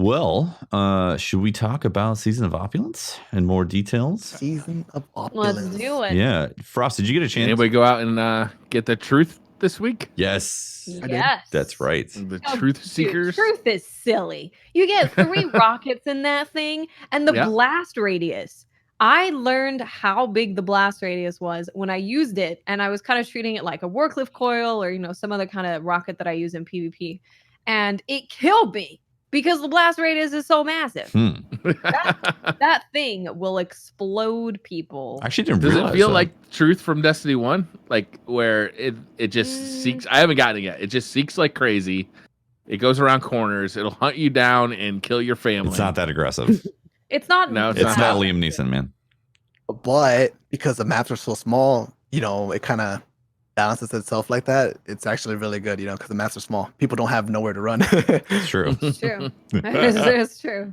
Well, should we talk about Season of Opulence in more details? Season of Opulence. Let's do it. Yeah. Frost, did you get a chance? Anybody go out and get the truth this week? Yes. Yes. That's right. The Oh, truth dude, seekers? truth is silly. You get 3 rockets in that thing, and the Yeah. blast radius. I learned how big the blast radius was when I used it, and I was kind of treating it like a Warcliffe coil or some other kind of rocket that I use in PvP, and it killed me because the blast radius is so massive. That thing will explode people. I actually didn't Does realize it feel that. like truth from Destiny 1? Like where it just seeks. I haven't gotten it yet. It just seeks like crazy. It goes around corners. It'll hunt you down and kill your family. It's not that aggressive. It's not. No, It's not. not Liam Neeson, man. But because the maps are so small, it kind of balances itself like that. It's actually really good, because the maps are small. People don't have nowhere to run. It's true. It's true. It's true.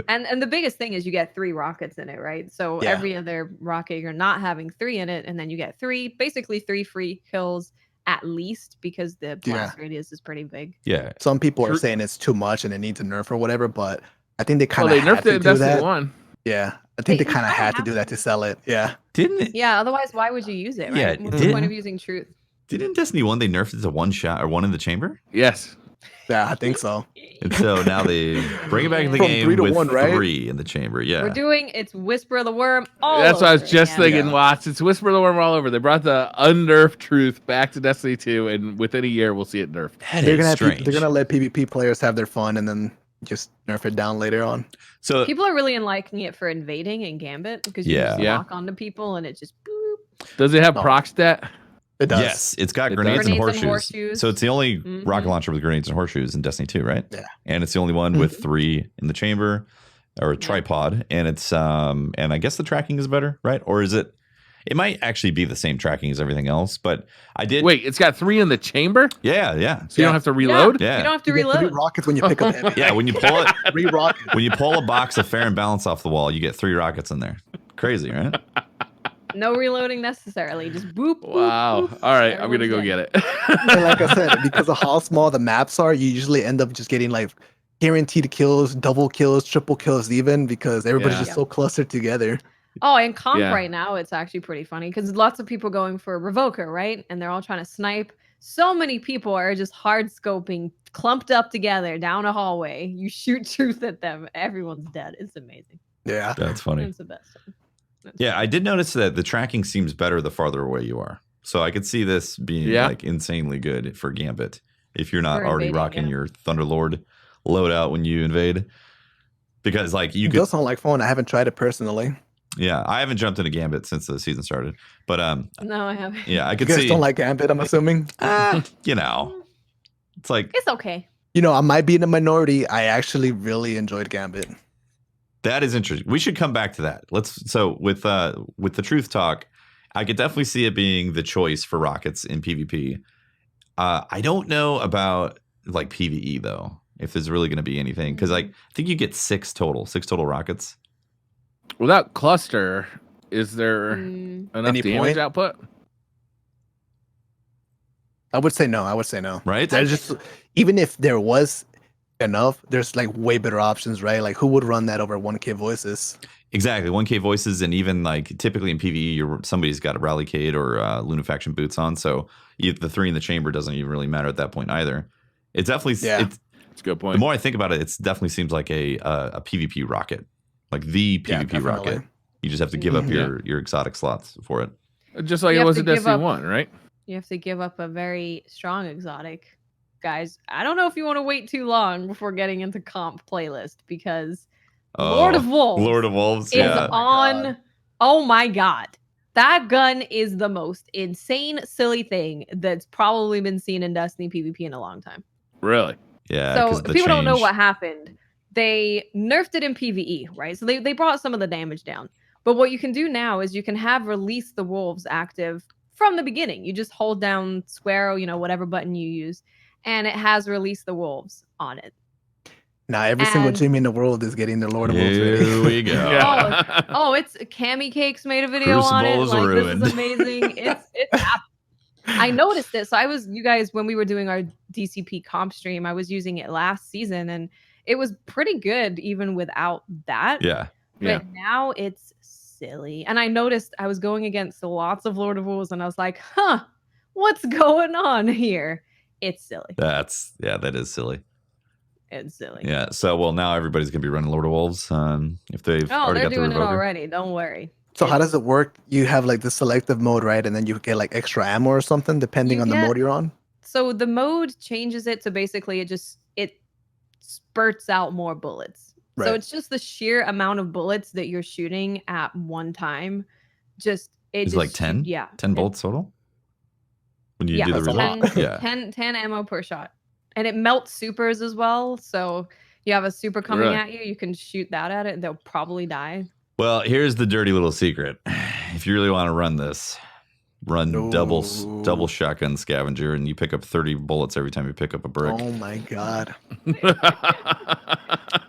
And the biggest thing is you get 3 rockets in it, right? So Yeah. every other rocket, you're not having 3 in it, and then you get basically 3 free kills at least because the blast radius is pretty big. Yeah. Some people are saying it's too much and it needs a nerf or whatever, but I think they kind of They had nerfed to it in do Destiny that. 1. Yeah, I think they You kind of kinda had to have do that to sell it. Yeah. Didn't it? Yeah, otherwise, why would you use it, right? Yeah, What's the point of using truth? Didn't Destiny 1 they nerfed it to 1 shot or 1 in the chamber? Yes. Yeah, I think so. And so now they bring it back in the From game 3 to with 1, right? 3 in the chamber. Yeah. We're doing it's Whisper of the Worm. All That's what I was over just again. thinking, Yeah. Watts. It's Whisper of the Worm all over. They brought the unnerfed truth back to Destiny 2, and within a year, we'll see it nerfed. That They're is gonna strange. they're gonna let PvP players have their fun and then just nerf it down later on. So People are really liking it for invading and Gambit because you just Yeah. lock onto people and it just boop. Does it have Oh. proc stat? It does. yes, it's got It grenades, does. and, Grenades and horseshoes. horseshoes. So it's the only Mhm. rocket launcher with grenades and horseshoes in Destiny 2, right? Yeah. And it's the only one with 3 in the chamber or a tripod. And it's and I guess the tracking is better, right? Or is it? It might actually be the same tracking as everything else, but I did. Wait, it's got 3 in the chamber, Yeah. so you Yeah. don't have to reload. Yeah. You don't have to You get 3 reload. rockets when you pick up heavy. Yeah. When you pull it, 3 rockets. when you pull a box of fair and balance off the wall, you get 3 rockets in there. Crazy, right? No reloading necessarily. Just boop. boop, Wow. boop. All right, I'm gonna Everyone's go dead. get it. And like I said, because of how small the maps are, you usually end up just getting like guaranteed kills, double kills, triple kills even because everybody's Yeah. just so clustered together. Oh, and comp Yeah. right now, it's actually pretty funny because lots of people going for Revoker, right? And they're all trying to snipe. So many people are just hard scoping, clumped up together down a hallway. You shoot truth at them, everyone's dead. It's amazing. Yeah. That's funny. It's the best. Yeah, I did notice that the tracking seems better the farther away you are. So I could see this being like insanely good for Gambit if you're not For already invading, rocking yeah. your Thunderlord loadout when you invade. Because like you It could, does sound like fun. I haven't tried it personally. yeah, I haven't jumped into Gambit since the season started, but No, I haven't. yeah, I You could guys see. don't like Gambit, I'm assuming. It's like It's okay. I might be in the minority. I actually really enjoyed Gambit. that is interesting. We should come back to that. So with the truth talk, I could definitely see it being the choice for rockets in PvP. I don't know about like PvE though, if there's really going to be anything because like I think you get 6 total rockets. Without cluster, is there Mm, enough Any damage point? output? I would say no. Right? There's just even if there was enough, there's like way better options, right? Like who would run that over 1K voices? Exactly. 1K voices, and even like typically in PvE, somebody's got a Rallycade or Lunafaction boots on, so the 3 in the chamber doesn't even really matter at that point either. It's definitely Yeah. That's a good point. the more I think about it, it definitely seems like a PvP rocket, like the Yeah, PvP rocket. definitely. You just have to give up Mhm. your exotic slots for it. Just like You it have was to in give Destiny up- 1, right? You have to give up a very strong exotic. Guys, I don't know if you want to wait too long before getting into comp playlist because Lord of Wolves Lord of Wolves, is yeah. on. Oh my god. That gun is the most insane, silly thing that's probably been seen in Destiny PvP in a long time. Really? Yeah, So 'cause the people don't know change. what happened. They nerfed it in PvE, right? So they brought some of the damage down. But what you can do now is you can have release the wolves active from the beginning. You just hold down square, whatever button you use, and it has release the wolves on it. Now every single And- Jimmy in the world is getting their Lord of Wolves Here ready. we go. Yeah. Oh, it's Cami Cakes made a video on it. Crucible is Like ruined. this is amazing. It's happening. I noticed it. So you guys, when we were doing our DCP comp stream, I was using it last season, and it was pretty good even without that. Yeah. But now it's silly. And I noticed I was going against lots of Lord of Wolves and I was like, huh, what's going on here? It's silly. That is silly. It's silly. Yeah. So, well, now everybody's going to be running Lord of Wolves if they've already they're got doing the it Revoker. already. Don't worry. So how does it work? You have like the selective mode, right? And then you get like extra ammo or something depending on the mode you're on. So the mode changes it to basically it spurts out more bullets. Right. So it's just the sheer amount of bullets that you're shooting at one time. It's like 10? Yeah. 10 bullets total? When you do the that's reload? Yeah. 10 ammo per shot. And it melts supers as well. So you have a super coming at you. You can shoot that at it and they'll probably die. Well, here's the dirty little secret. If you really want to run this, run double shotgun scavenger, and you pick up 30 bullets every time you pick up a brick. Oh my god.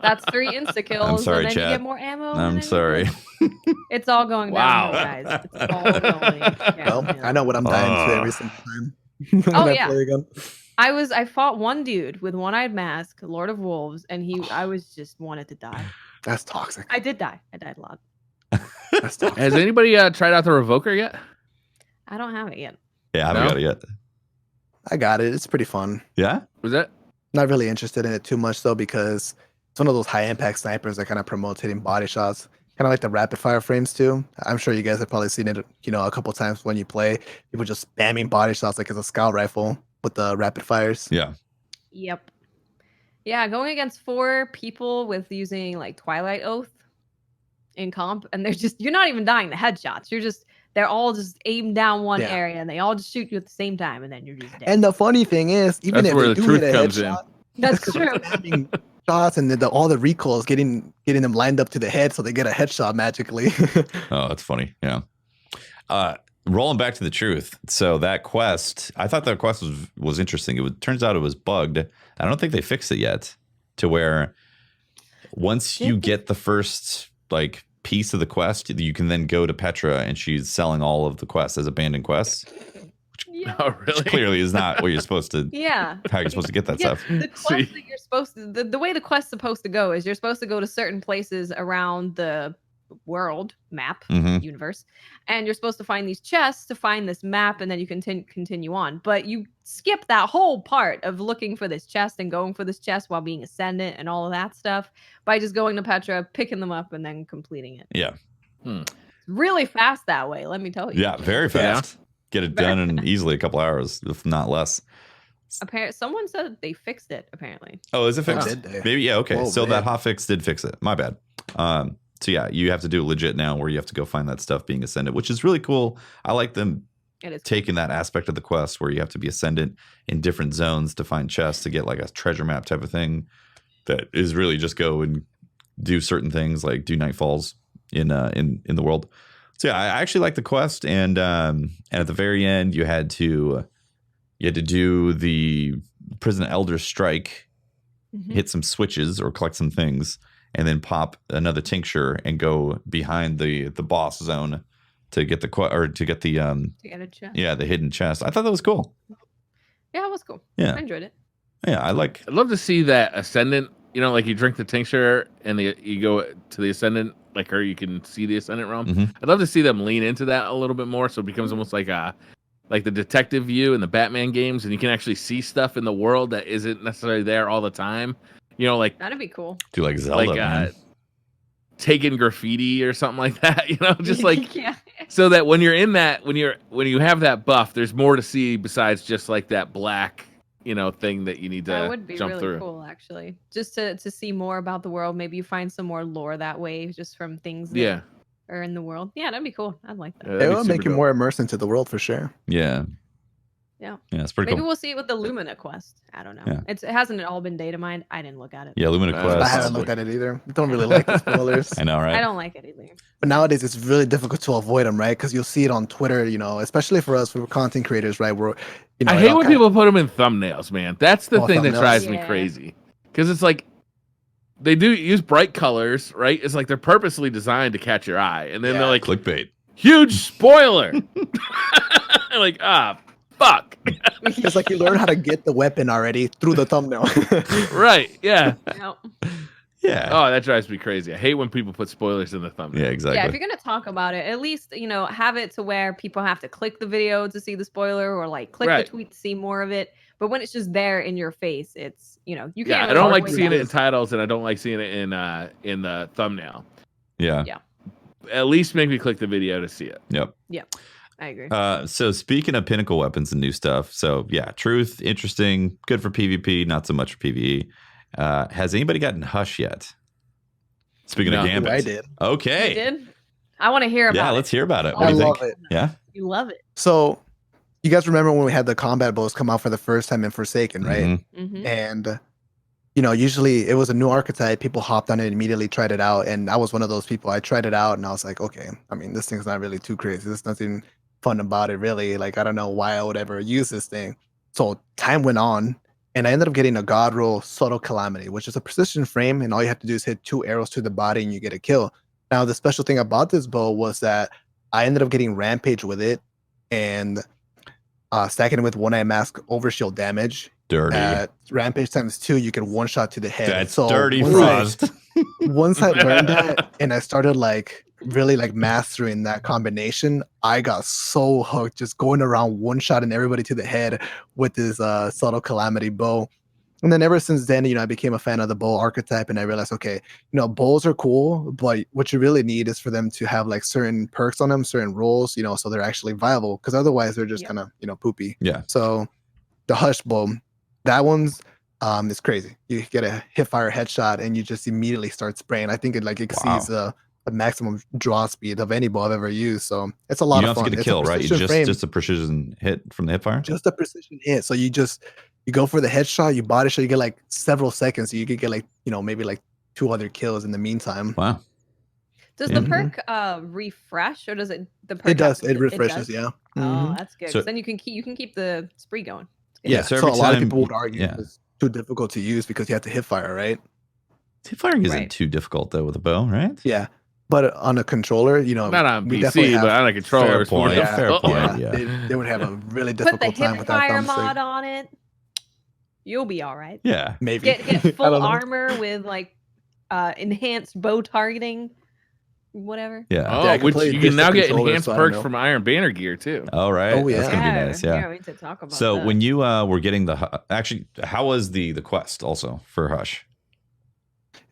That's 3 insta kills. I'm sorry, and then chat. you get more ammo. I'm sorry. It's all going down, guys. It's all going down. Well, I know what I'm dying to every single time. Oh, I yeah. play again. I fought one dude with one-eyed mask, Lord of Wolves, and I was just wanted to die. That's toxic. I did die. I died a lot. That's toxic. Has anybody tried out the Revoker yet? I don't have it yet. Yeah, I haven't got it yet. I got it. It's pretty fun. Yeah? Was that? Not really interested in it too much though, because it's one of those high impact snipers that kind of promotes hitting body shots. Kind of like the rapid fire frames too. I'm sure you guys have probably seen it, a couple times when you play. People just spamming body shots like it's a scout rifle with the rapid fires. Yeah. Yep. Yeah, going against 4 people with using like Twilight Oath in comp, and you're not even dying to headshots. They're all just aimed down one area, and they all just shoot you at the same time, and then you're just dead. And the funny thing is, even That's if where they the do truth hit a comes in. headshot, That's true. spamming shots and all the recoils getting them lined up to the head so they get a headshot magically. Oh, that's funny. Yeah. Rolling back to the truth. So that quest, I thought that quest was interesting. Turns out it was bugged. I don't think they fixed it yet, to where once you get the first like piece of the quest, you can then go to Petra and she's selling all of the quests as abandoned quests. Yeah. Oh, really? Which clearly is not what you're supposed to. Yeah. How you're supposed to get that stuff. The quest that you're supposed to, the way the quest's supposed to go is you're supposed to go to certain places around the world map universe, and you're supposed to find these chests to find this map, and then you continue on. But you skip that whole part of looking for this chest and going for this chest while being ascendant and all of that stuff by just going to Petra, picking them up, and then completing it. Yeah. It's really fast that way, let me tell you. Yeah, very fast. Get it done in easily a couple hours, if not less. Apparently, someone said they fixed it. Apparently. Oh, is it fixed? Did they? Maybe. Yeah. Okay. Whoa, So man. that hotfix did fix it. My bad. So yeah, you have to do it legit now, where you have to go find that stuff being ascendant, which is really cool. I like them taking that aspect of the quest where you have to be ascendant in different zones to find chests to get like a treasure map type of thing. That is really just go and do certain things like do nightfalls in the world. So yeah, I actually like the quest, and at the very end you had to do the Prison Elder Strike, hit some switches or collect some things, and then pop another tincture and go behind the boss zone to get the hidden chest. I thought that was cool. Yeah, it was cool. Yeah, I enjoyed it. Yeah, I'd love to see that ascendant. Like you drink the tincture and you go to the ascendant, or you can see the ascendant realm. I'd love to see them lean into that a little bit more, so it becomes almost like the detective view in the Batman games, and you can actually see stuff in the world that isn't necessarily there all the time. That'd be cool. Do like Zelda, man. Taking graffiti or something like that. Just like yeah. So that when you're in that, when you have that buff, there's more to see besides just like that black, thing that you need to that would be jump really through. cool, actually. Just to see more about the world. Maybe you find some more lore that way, just from things that are in the world. Yeah, that'd be cool. I'd like that. It will make you more immersed into the world for sure. Yeah. Yeah. Yeah, it's pretty Maybe cool. we'll see it with the Lumina quest. I don't know. Yeah. It hasn't all been data mined. I didn't look at it. Yeah, Lumina Quest. I haven't looked at it either. I don't really like the spoilers. I know, right? I don't like it either. But nowadays it's really difficult to avoid them, right? Because you'll see it on Twitter, especially for us, we're content creators, right? I hate when people put them in thumbnails, man. That's the thing that thumbnails. drives me crazy. Because it's like they do use bright colors, right? It's like they're purposely designed to catch your eye, and then they're like clickbait. huge spoiler. Like fuck? It's like you learn how to get the weapon already through the thumbnail. Right? Yeah. Yep. Yeah. Oh, that drives me crazy. I hate when people put spoilers in the thumbnail. Yeah, exactly. Yeah, if you're gonna talk about it, at least have it to where people have to click the video to see the spoiler, or like click Right. the tweet to see more of it. But when it's just there in your face, it's you can't. Yeah, I really don't like avoid seeing that. it in titles, and I don't like seeing it in the thumbnail. Yeah. Yeah. At least make me click the video to see it. Yep. Yep. I agree. So speaking of pinnacle weapons and new stuff, so yeah, truth, interesting, good for PvP, not so much for PvE. Has anybody gotten Hush yet? Speaking of No. Gambit, I did. Okay. You did? I want to hear about Yeah, it. let's hear about it. What I do you love think? it. Yeah. You love it. So, you guys remember when we had the combat bows come out for the first time in Forsaken, right? Mhm. Mm-hmm. And usually it was a new archetype. People hopped on it, immediately tried it out, and I was one of those people. I tried it out, and I was like, okay, I mean, this thing's not really too crazy. There's nothing fun about it, really. Like, I don't know why I would ever use this thing. So time went on, and I ended up getting a God Roll Subtle Calamity, which is a precision frame, and all you have to do is hit 2 arrows to the body, and you get a kill. Now, the special thing about this bow was that I ended up getting Rampage with it, and stacking it with One-Eye Mask Overshield damage. Dirty. At Rampage times 2, you can one shot to the head. That's So dirty, once Frost. once I learned that and I started really mastering that combination, I got so hooked just going around one shotting everybody to the head with this Subtle Calamity bow. And then ever since then, I became a fan of the bow archetype, and I realized, okay, bows are cool, but what you really need is for them to have certain perks on them, certain rolls, so they're actually viable. Because otherwise, they're just Yeah. kind of poopy. Yeah. So the Hush bow, that one's it's crazy. You get a hip fire headshot and you just immediately start spraying. I think it exceeds the maximum draw speed of any bow I've ever used. So it's a lot You of don't fun. have to get a It's kill, right? precision frame, Just a precision hit from the hip fire? just a precision hit. So you go for the headshot, you body shot, you get several seconds. So you could get maybe 2 other kills in the meantime. Wow. Does Yeah. the perk refresh, or does it? The perk It does. have- It refreshes. does? Yeah. Oh, Mhm. that's good. So- 'Cause then you can keep the spree going. It's good. Yeah, so So every a lot of time people would argue yeah. it's too difficult to use because you have to hip fire, right? Hip firing isn't Right. too difficult though with a bow, right? Yeah. But on a controller, Not on we definitely PC, have- but on a controller. Fair it's more point. Yeah, Fair point. yeah, Yeah. They would have a really Put the difficult time hip with that fire thumbstick. mod on it. You'll be all right. Yeah. Maybe Get I full don't know. armor with enhanced bow targeting, whatever. Yeah. Oh, Yeah, I which completely you can ditched the now get controller, enhanced so I don't perks know. from Iron Banner gear too. All right. Oh, That's yeah. gonna be nice. Yeah. We need to talk about So that. when you were getting actually, how was the quest also for Hush?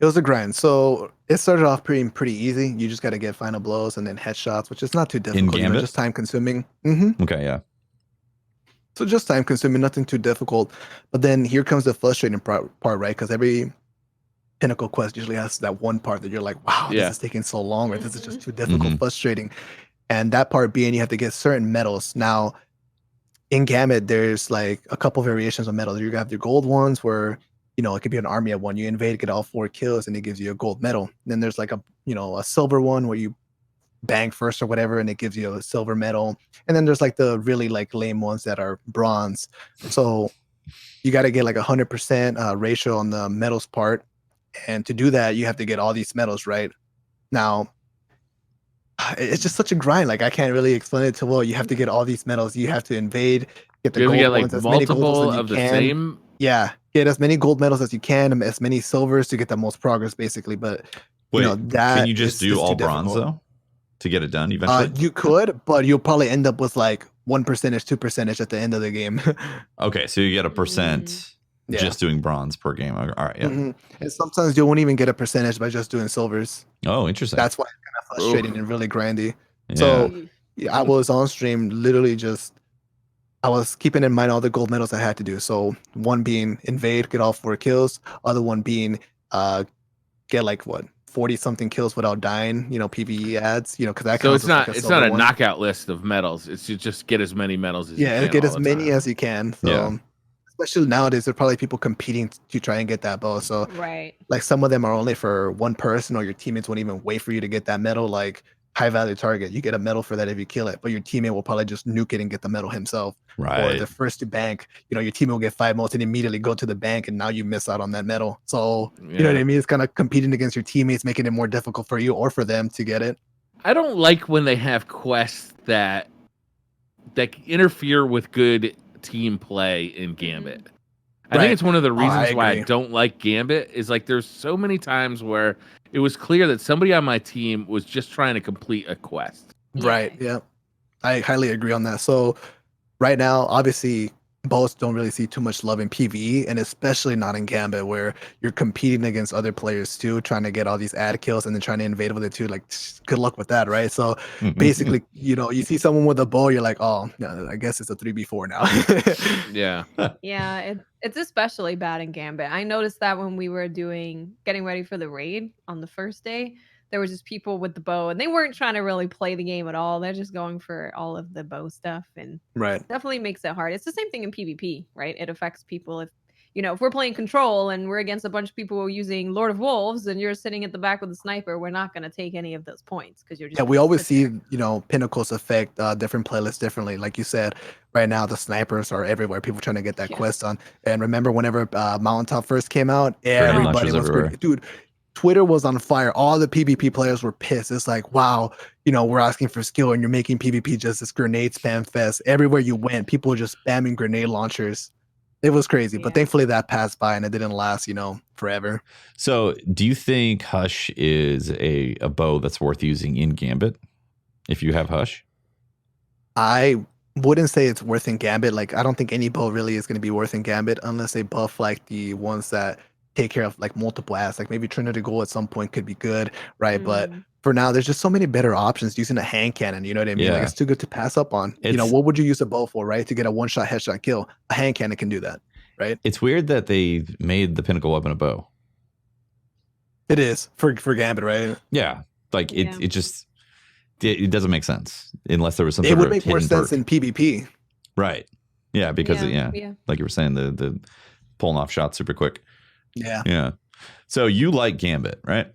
It was a grind. So it started off pretty easy. You just got to get final blows and then headshots, which is not too difficult. Gambit? Just time consuming. Mm-hmm. Okay, yeah. So just time consuming, nothing too difficult. But then here comes the frustrating part, right? Because every pinnacle quest usually has that one part that you're like, wow, Yeah. this is taking so long, or this is just too difficult, Mhm. frustrating. And that part being you have to get certain medals. Now, in Gambit, there's a couple variations of medals. You have your gold ones where, it could be an army of one. You invade, get all 4 kills, and it gives you a gold medal. Then there's a silver one where you bang first or whatever, and it gives you a silver medal. And then there's the really lame ones that are bronze. So you got to get 100% ratio on the medals part. And to do that, you have to get all these medals, right? Now, it's just such a grind. I can't really explain it too well. You have to get all these medals. You have to invade, get the You have to gold get ones, as many gold multiple ones as you of the can. same. Yeah, get as many gold medals as you can, and as many silvers to get the most progress, basically. But Wait, that can you just is do too all bronze difficult. though to get it done eventually? You could, but you'll probably end up with 1%, 2% at the end of the game. Okay, so you get a percent Yeah. just doing bronze per game. All right, yeah. Mhm. And sometimes you won't even get a percentage by just doing silvers. Oh, interesting. That's why it's kind of frustrating and really grindy. yeah. So I was on stream literally I was keeping in mind all the gold medals I had to do. So one being invade, get all 4 kills. Other one being get 40 something kills without dying. PvE ads. Because that So counts it's as, not a it's silver not a one. knockout list of medals. It's you just get as many medals as you Yeah, can. get all as the many time. as you can. So Yeah. especially nowadays, there are probably people competing to try and get that bow. So Right. some of them are only for one person, or your teammates won't even wait for you to get that medal. High value target, you get a medal for that if you kill it, but your teammate will probably just nuke it and get the medal himself. Or Right. the first to bank, your teammate will get 5 motes and immediately go to the bank, and now you miss out on that medal. So you know what I mean? It's kind of competing against your teammates, making it more difficult for you or for them to get it. I don't like when they have quests that interfere with good team play in Gambit. I Right. think it's one of the Oh, I reasons why I agree. don't like Gambit is like there's so many times where it was clear that somebody on my team was just trying to complete a quest. Right. Yeah. I highly agree on that. So right now, obviously, both don't really see too much love in PvE, and especially not in Gambit, where you're competing against other players too, trying to get all these ad kills and then trying to invade with it too. Like, good luck with that, right? So basically, you see someone with a bow, you're like, oh, no, I guess it's a 3v4 now. Yeah. Yeah, it's especially bad in Gambit. I noticed that when we were getting ready for the raid on the first day, there was just people with the bow, and they weren't trying to really play the game at all. They're just going for all of the bow stuff, and Right. definitely makes it hard. It's the same thing in PvP, right? It affects people if we're playing Control and we're against a bunch of people using Lord of Wolves, and you're sitting at the back with a sniper, we're not going to take any of those points because you're just Yeah, we gonna always sit see, there. pinnacles affect different playlists differently. Like you said, right now the snipers are everywhere. People trying to get that Yeah. quest done. And remember, whenever Mountaintop first came out, Grenade everybody launchers was everywhere. dude. Twitter was on fire. All the PvP players were pissed. It's like, wow, we're asking for skill, and you're making PvP just this grenade spam fest. Everywhere you went, people were just spamming grenade launchers. It was crazy, but Yeah. thankfully that passed by and it didn't last, forever. So, do you think Hush is a bow that's worth using in Gambit if you have Hush? I wouldn't say it's worth in Gambit. Like, I don't think any bow really is going to be worth in Gambit unless they buff like the ones that take care of like multiple ads. Like maybe Trinity Gold at some point could be good, right? But for now, there's just so many better options using a hand cannon. You know what I mean? Like, Yeah. it's too good to pass up on. It's- What would you use a bow for, right? To get a one-shot headshot kill. A hand cannon can do that, right? It's weird that they made the pinnacle weapon a bow. It is for Gambit, right? Yeah, like Yeah. it just it doesn't make sense unless there was some It sort would of make more hidden sense perk. in PvP. Right. Yeah, because Yeah. like you were saying, the pulling off shots super quick. Yeah. Yeah. So you like Gambit, right?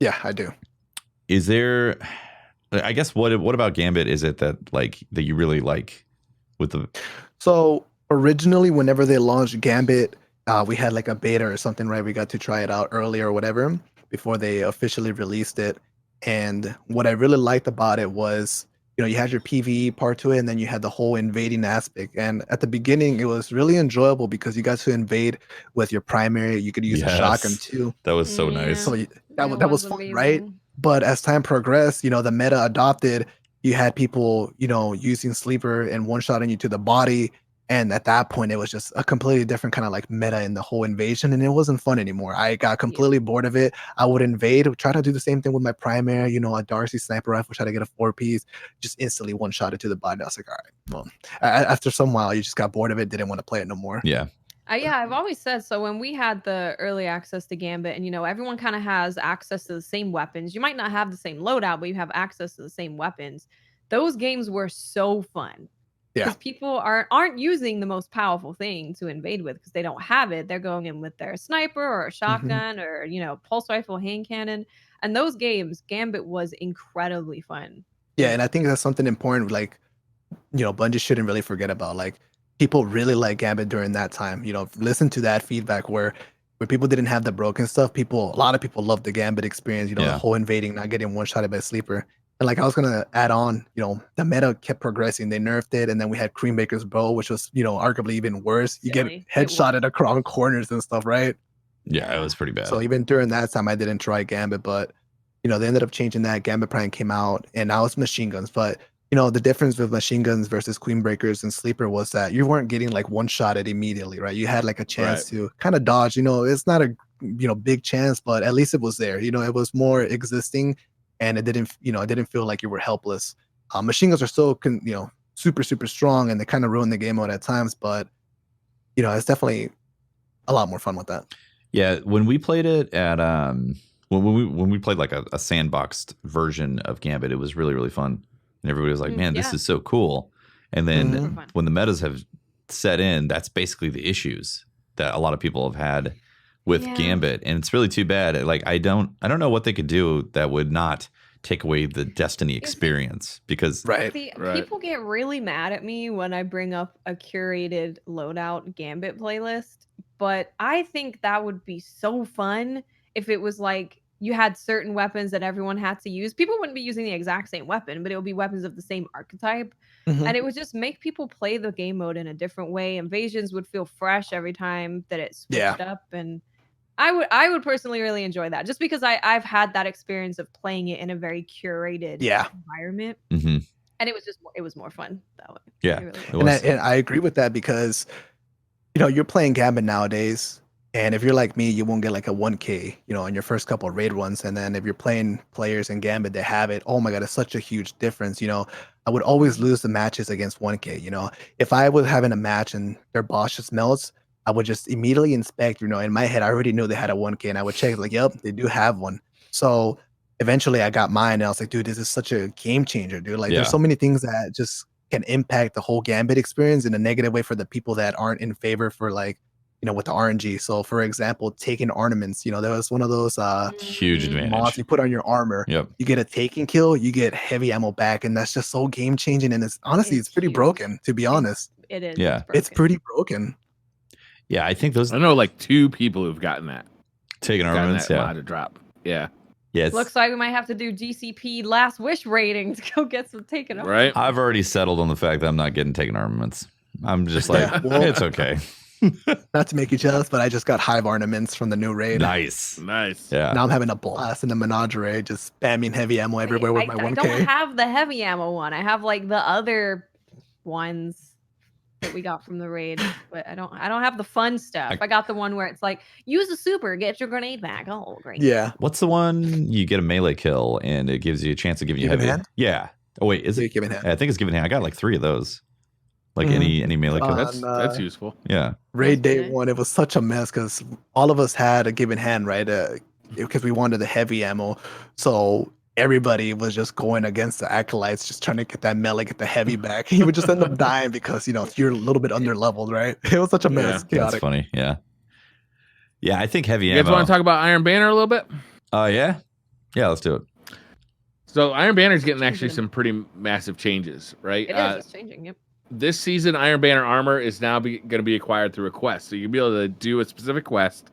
Yeah, I do. Is there? I guess what about Gambit is it that you really like with the? So originally, whenever they launched Gambit, we had like a beta or something, right? We got to try it out early or whatever before they officially released it. And what I really liked about it was, you had your PvE part to it, and then you had the whole invading aspect. And at the beginning, it was really enjoyable because you got to invade with your primary. You could use a shotgun too. That was so nice. So that It was fun, right? amazing. But as time progressed, the meta adopted. You had people, using sleeper and one-shotting you to the body. And at that point, it was just a completely different kind of like meta in the whole invasion, and it wasn't fun anymore. I got completely bored of it. I would invade, try to do the same thing with my primary, a Darcy sniper rifle, try to get a 4-piece, just instantly one-shotted to the body. I was like, all right, well, after some while, you just got bored of it, didn't want to play it no more. Yeah. Yeah, I've always said so. When we had the early access to Gambit, and everyone kind of has access to the same weapons. You might not have the same loadout, but you have access to the same weapons. Those games were so fun. Yeah. Because people aren't using the most powerful thing to invade with because they don't have it. They're going in with their sniper or a shotgun or pulse rifle, hand cannon. And those games, Gambit was incredibly fun. Yeah, and I think that's something important. Like, Bungie shouldn't really forget about. Like, people really like Gambit during that time. Listen to that feedback where people didn't have the broken stuff. A lot of people loved the Gambit experience. The whole invading, not getting one-shotted by sleeper. And like I was gonna add on, the meta kept progressing. They nerfed it, and then we had Creambaker's bow, which was, arguably even worse. You get headshotted across corners and stuff, right? Yeah, it was pretty bad. So even during that time, I didn't try Gambit, but they ended up changing that. Gambit Prime came out, and now it's machine guns. But the difference with machine guns versus Queenbreakers and Sleeper was that you weren't getting like one-shotted immediately, right? You had like a chance to kind of dodge. It's not a big chance, but at least it was there. It was more existing. And it didn't feel like you were helpless. Machine guns are still, super, super strong, and they kind of ruin the game mode at times. But it's definitely a lot more fun with that. Yeah, when we played it at when we played like a sandboxed version of Gambit, it was really, really fun, and everybody was like, "Man, this is so cool." And then when the metas have set in, that's basically the issues that a lot of people have had with Gambit, and it's really too bad. Like I don't know what they could do that would not take away the Destiny experience because people get really mad at me when I bring up a curated loadout Gambit playlist, but I think that would be so fun if it was like you had certain weapons that everyone had to use. People wouldn't be using the exact same weapon, but it would be weapons of the same archetype. Mhm. And it would just make people play the game mode in a different way. Invasions would feel fresh every time that it switched up. And I would personally really enjoy that, just because I've had that experience of playing it in a very curated environment. Mm-hmm. And it was more fun that way. Yeah. It really It was. was. And I agree with that because, you're playing Gambit nowadays, and if you're like me, you won't get like a 1K, in your first couple of raid runs. And then if you're playing players in Gambit that have it, oh my God, it's such a huge difference. I would always lose the matches against 1K. If I was having a match and their boss just melts, I would just immediately inspect, in my head, I already knew they had a 1K, and I would check like, yep, they do have one. So eventually I got mine, and I was like, dude, this is such a game changer, dude. Like there's so many things that just can impact the whole Gambit experience in a negative way for the people that aren't in favor for like, with the RNG. So for example, taking ornaments, that was one of those Huge advantage. mods you put on your armor. Yep. You get a taking kill, you get heavy ammo back, and that's just so game changing. And it's honestly, it's pretty huge. broken, to be honest. It is. Yeah. It's pretty broken. Yeah, I think those I know like 2 people who've gotten that. taking Gotten armaments. that Yeah. mod to drop. Yeah. Yeah. Looks like we might have to do DCP last wish rating to go get some taken off. Right. I've already settled on the fact that I'm not getting taken armaments. I'm just like, Yeah, well- it's okay. Not to make you jealous, but I just got hive ornaments from the new raid. Nice. Nice. Yeah. Now I'm having a blast in the menagerie, just spamming heavy ammo everywhere with my I 1K. don't have the heavy ammo one. I have like the other ones that we got from the raid, but I don't have the fun stuff. I got the one where it's like, use a super, get your grenade back. Oh, great. Yeah. What's the one you get a melee kill and it gives you a chance of giving you Give in heavy? hand? Yeah. Oh wait, is it? Give in hand. I think it's given hand. I got like 3 of those. Like Mhm. any melee kill. That's useful. Yeah. Raid day Okay. 1, it was such a mess because all of us had a given hand, right? Because we wanted the heavy ammo. So everybody was just going against the acolytes, just trying to get that melee, get the heavy back. You would just end up dying because, you're a little bit under leveled, right? It was such a mess. Yeah, That's Chaotic. funny. Yeah. Yeah, I think heavy You guys ammo. want to talk about Iron Banner a little bit? Yeah. Yeah, let's do it. So Iron Banner's getting actually Changing. some pretty massive changes, right? It is. It's changing. Yep. This season, Iron Banner armor is now going to be acquired through a quest. So you'll be able to do a specific quest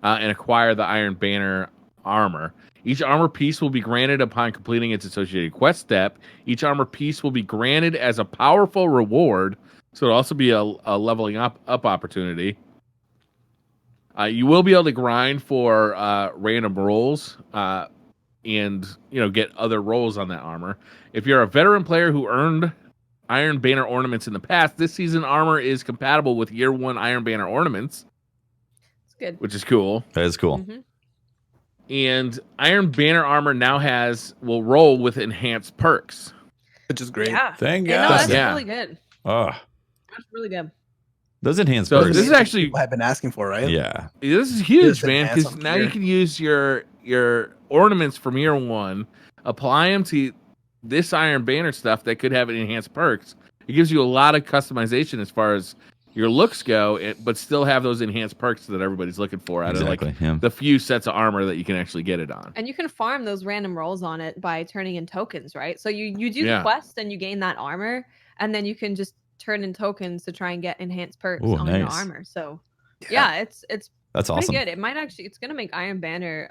and acquire the Iron Banner armor. Each armor piece will be granted upon completing its associated quest step. Each armor piece will be granted as a powerful reward. So it'll also be a leveling up opportunity. You will be able to grind for random rolls and get other rolls on that armor. If you're a veteran player who earned Iron Banner ornaments in the past, this season armor is compatible with year 1 Iron Banner ornaments, It's good. which is cool. That is cool. Mhm. And Iron Banner armor now will roll with enhanced perks. Which is great. Yeah. Thank Yeah, no, God. that's Yeah. really good. Oh, That's really good. those enhanced So perks. this is actually People have been asking for, right? Yeah. this is huge, Just man, enhance because on now gear. you can use your ornaments from year 1, apply them to this Iron Banner stuff that could have enhanced perks. It gives you a lot of customization as far as your looks go, but still have those enhanced perks that everybody's looking for out Exactly. of like Yeah. the few sets of armor that you can actually get it on. And you can farm those random rolls on it by turning in tokens, right? So you do Yeah. the quest and you gain that armor, and then you can just turn in tokens to try and get enhanced perks Ooh, on your nice. armor. So yeah, it's That's pretty awesome. good. It might actually, it's gonna make Iron Banner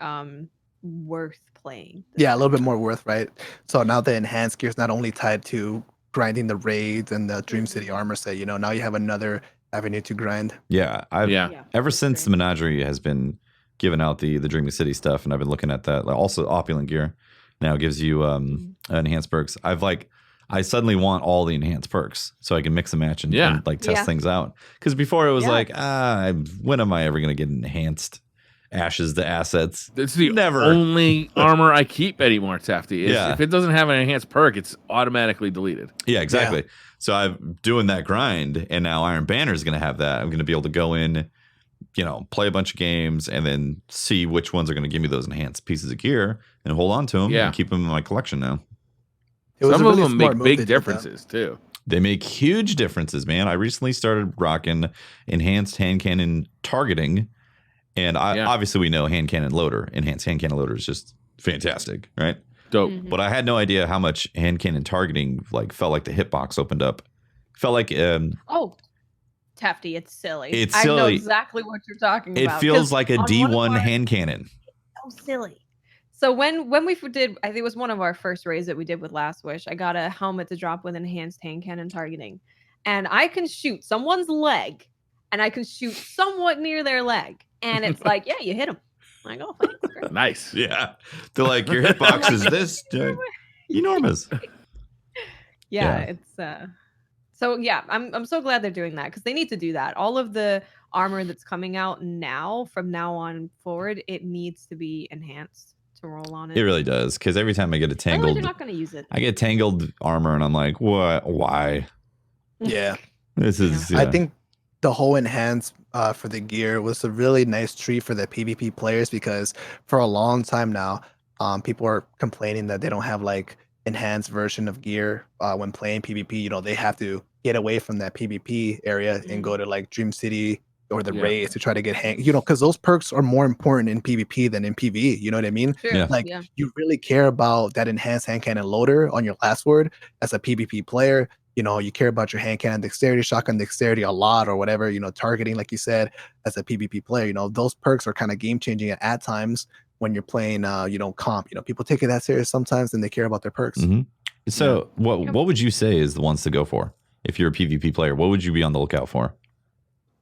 worth playing. Yeah, a little bit more worth, right? So now the enhanced gear is not only tied to grinding the raids and the Dream City armor set, now you have another avenue to grind. Yeah. Yeah. Ever since the Menagerie has been giving out the Dreamy City stuff, and I've been looking at that. Also, Opulent gear now gives you enhanced perks. I suddenly want all the enhanced perks so I can mix and match and like test Yeah. things out. Because before it was Yeah. like, when am I ever going to get enhanced ashes to assets? It's the Never. only armor I keep anymore, Tafty. Yeah. If it doesn't have an enhanced perk, it's automatically deleted. Yeah, exactly. So I'm doing that grind, and now Iron Banner is going to have that. I'm going to be able to go in, play a bunch of games, and then see which ones are going to give me those enhanced pieces of gear and hold on to them Yeah. and keep them in my collection now. It was Some a of really them smart make move big they did that. differences too. They make huge differences, man. I recently started rocking enhanced hand cannon targeting, and obviously we know hand cannon loader. Enhanced hand cannon loader is just fantastic, right? Dope. Mhm. But I had no idea how much hand cannon targeting felt like the hitbox opened up. Felt like Oh, Tafty, it's silly. It's I know silly. exactly what you're talking it about. feels 'cause like a on one of D1 our- hand cannon. So silly. So when we did, I think it was one of our first raids that we did with Last Wish. I got a helmet to drop with enhanced hand cannon targeting, and I can shoot someone's leg, and I can shoot somewhat near their leg, and it's like, yeah, you hit them. I go, thanks. Great. Nice. Yeah. They're like, your hitbox is this enormous. Yeah, it's so yeah, I'm so glad they're doing that because they need to do that. All of the armor that's coming out now, from now on forward, it needs to be enhanced to roll on it. It really does, because every time I get a Otherwise, tangled, you're not going to use it. I get tangled armor, and I'm like, what? Why? Yeah. This is. I think the whole enhance for the gear was a really nice treat for the PvP players, because for a long time now, people are complaining that they don't have like enhanced version of gear when playing PvP. You know, they have to get away from that PvP area and go to like Dream City or the raids to try to get because those perks are more important in PvP than in PvE. You know what I mean? Sure. Yeah. Like you really care about that enhanced hand cannon loader on your last word as a PvP player. You know, you care about your hand cannon dexterity, shotgun dexterity a lot, or whatever, you know, targeting, like you said, as a PvP player. You know, those perks are kind of game changing at times when you're playing, comp. You know, people take it that serious sometimes and they care about their perks. Mm-hmm. So what would you say is the ones to go for? If you're a PvP player, what would you be on the lookout for?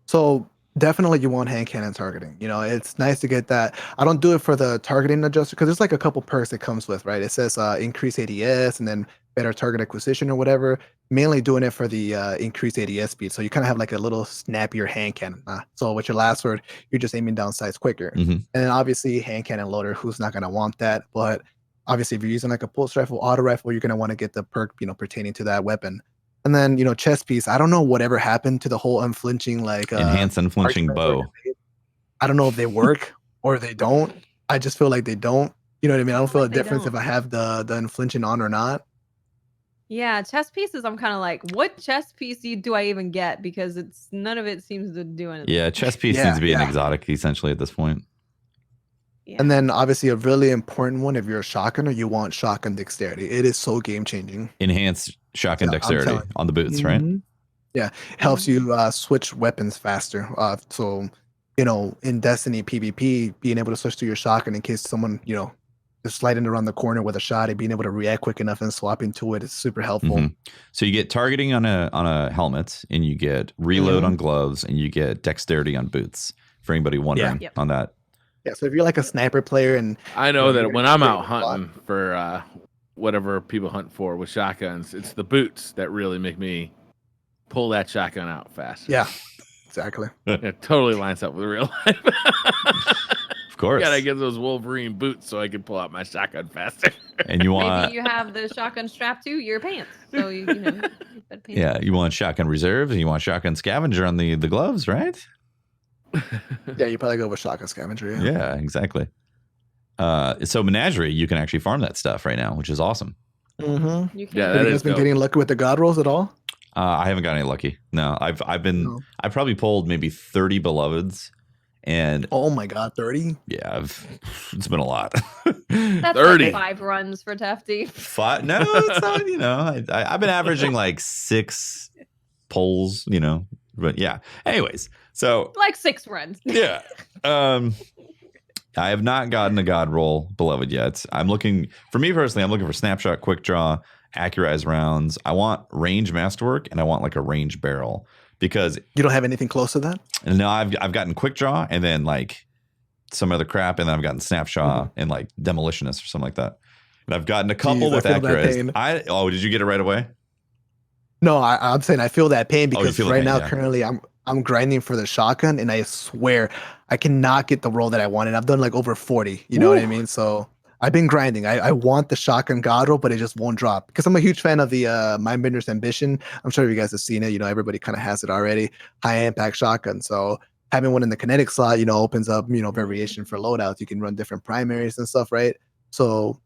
So definitely you want hand cannon targeting. You know, it's nice to get that. I don't do it for the targeting adjuster because there's like a couple perks it comes with, right? It says increase ADS and then better target acquisition or whatever. Mainly doing it for the increased ADS speed. So you kind of have like a little snappier hand cannon. So with your last word, you're just aiming down sights quicker. Mm-hmm. And then obviously hand cannon loader, who's not going to want that? But obviously if you're using like a pulse rifle, auto rifle, you're going to want to get the perk, pertaining to that weapon. And then, chest piece. I don't know whatever happened to the whole unflinching, like enhanced unflinching bow. I don't know if they work or they don't. I just feel like they don't. You know what I mean? I don't feel a difference if I have the unflinching on or not. Yeah, chest pieces. I'm kind of like, what chest piece do I even get? Because none of it seems to do anything. Yeah, chest piece needs to be an exotic essentially at this point. Yeah. And then obviously a really important one, if you're a shotgunner, you want shotgun dexterity. It is so game changing. Enhanced shotgun dexterity on the boots, right? Yeah, helps you switch weapons faster. So, in Destiny PvP, being able to switch to your shotgun in case someone, is sliding around the corner with a shot and being able to react quick enough and swap into it is super helpful. Mm-hmm. So you get targeting on a helmet, and you get reload on gloves, and you get dexterity on boots. For anybody wondering on that. Yeah, so if you're like a sniper player, and I know that when I'm out hunting for whatever people hunt for with shotguns, it's the boots that really make me pull that shotgun out fast. Yeah, exactly. It totally lines up with real life. Of course. Gotta get those Wolverine boots so I can pull out my shotgun faster. And you want maybe you have the shotgun strapped to your pants, so you know. Yeah, you want shotgun reserves, and you want shotgun scavenger on the gloves, right? Yeah, you probably go with shotgun scavenger. Yeah, exactly. So Menagerie, you can actually farm that stuff right now, which is awesome. Mm-hmm. You can. Yeah, Have you guys been getting lucky with the god rolls at all? I haven't got any lucky. No, I've probably pulled maybe 30 beloveds, and oh my god, 30? Yeah, it's been a lot. That's 30. like 5 runs for Tefty. 5? No, it's not. I've been averaging like 6 pulls. But yeah. Anyways, so like 6 runs. Yeah. I have not gotten a god roll beloved yet. For me personally, I'm looking for snapshot, quick draw, accurized rounds. I want range masterwork, and I want like a range barrel, because you don't have anything close to that. No, I've gotten quick draw and then like some other crap, and then I've gotten snapshot and like demolitionist or something like that. And I've gotten a couple with accurized. Did you get it right away? No, I'm saying I feel that pain because right now, yeah. currently, I'm grinding for the shotgun, and I swear I cannot get the roll that I wanted. I've done like over 40. You know what I mean? So I've been grinding. I want the shotgun god roll, but it just won't drop because I'm a huge fan of the Mindbender's Ambition. I'm sure you guys have seen it. Everybody kind of has it already. High impact shotgun. So having one in the kinetic slot, opens up, variation for loadouts. You can run different primaries and stuff, right? So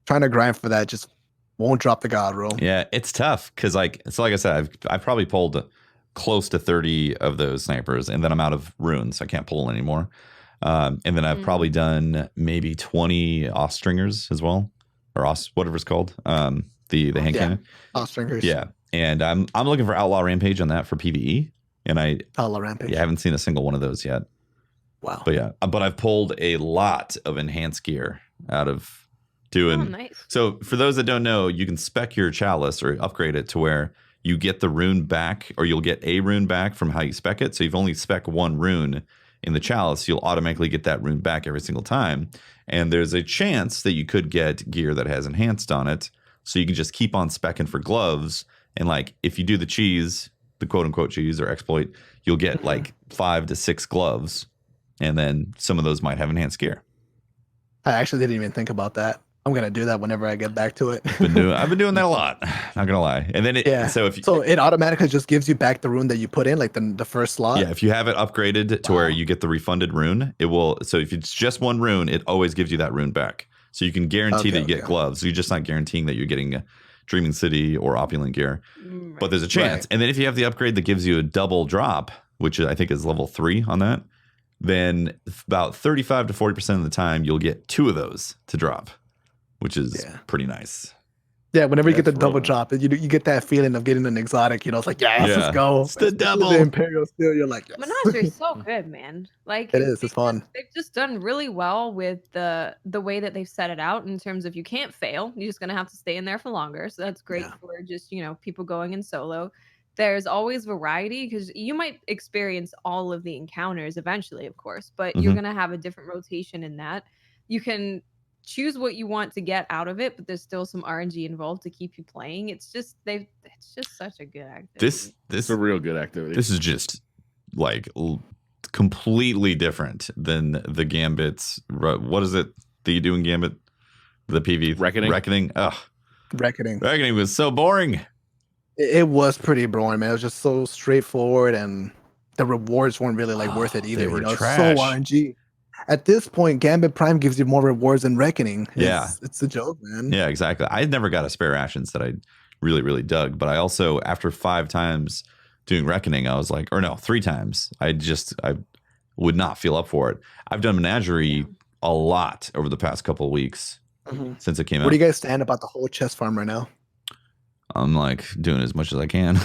trying to grind for that just won't drop the god roll. Yeah, it's tough because like I said, I've probably pulled close to 30 of those snipers, and then I'm out of runes. I can't pull anymore. And then I've probably done maybe 20 Ostringers as well, or whatever it's called. The hand cannon. Ostringers. Yeah, and I'm looking for Outlaw Rampage on that for PvE, and Outlaw Rampage. Yeah, I haven't seen a single one of those yet. Wow. But yeah, but I've pulled a lot of enhanced gear out of doing. Oh, nice. So for those that don't know, you can spec your chalice or upgrade it to where you get the rune back, or you'll get a rune back from how you spec it. So you've only spec one rune in the chalice, you'll automatically get that rune back every single time. And there's a chance that you could get gear that has enhanced on it. So you can just keep on specking for gloves. And like if you do the cheese, the quote unquote cheese or exploit, you'll get like 5 to 6 gloves. And then some of those might have enhanced gear. I actually didn't even think about that. I'm gonna do that whenever I get back to it. I've been doing that a lot. Not gonna lie. And then so it automatically just gives you back the rune that you put in, like the first slot. Yeah, if you have it upgraded to where you get the refunded rune, it will. So if it's just one rune, it always gives you that rune back. So you can guarantee that you get gloves. You're just not guaranteeing that you're getting a Dreaming City or Opulent gear. Right. But there's a chance. Right. And then if you have the upgrade that gives you a double drop, which I think is level 3 on that, then about 35 to 40% of the time you'll get 2 of those to drop, which is pretty nice. Yeah, whenever you get the double drop, you get that feeling of getting an exotic. You know, it's like, let's go. It's the double. The Imperial Steel, you're like, yes. Menagerie so good, man. Like it is. It's fun. They've just done really well with the way that they've set it out in terms of you can't fail. You're just gonna have to stay in there for longer. So that's great for just people going in solo. There's always variety because you might experience all of the encounters eventually, of course, but you're gonna have a different rotation in that. You can choose what you want to get out of it, but there's still some RNG involved to keep you playing. It's just such a good activity. This is a real good activity. This is just like completely different than the Gambits. What is it that you do in Gambit? The PV Reckoning. Ugh. Reckoning was so boring. It was pretty boring, man. It was just so straightforward, and the rewards weren't really worth it either. They were trash. So RNG. At this point, Gambit Prime gives you more rewards than Reckoning. It's a joke, man. Yeah, exactly. I never got a spare rations that I really, really dug. But I also, after 5 times doing Reckoning, I was like, or no, 3 times. I would not feel up for it. I've done Menagerie a lot over the past couple of weeks since it came out. Where do you guys stand about the whole chest farm right now? I'm like doing as much as I can.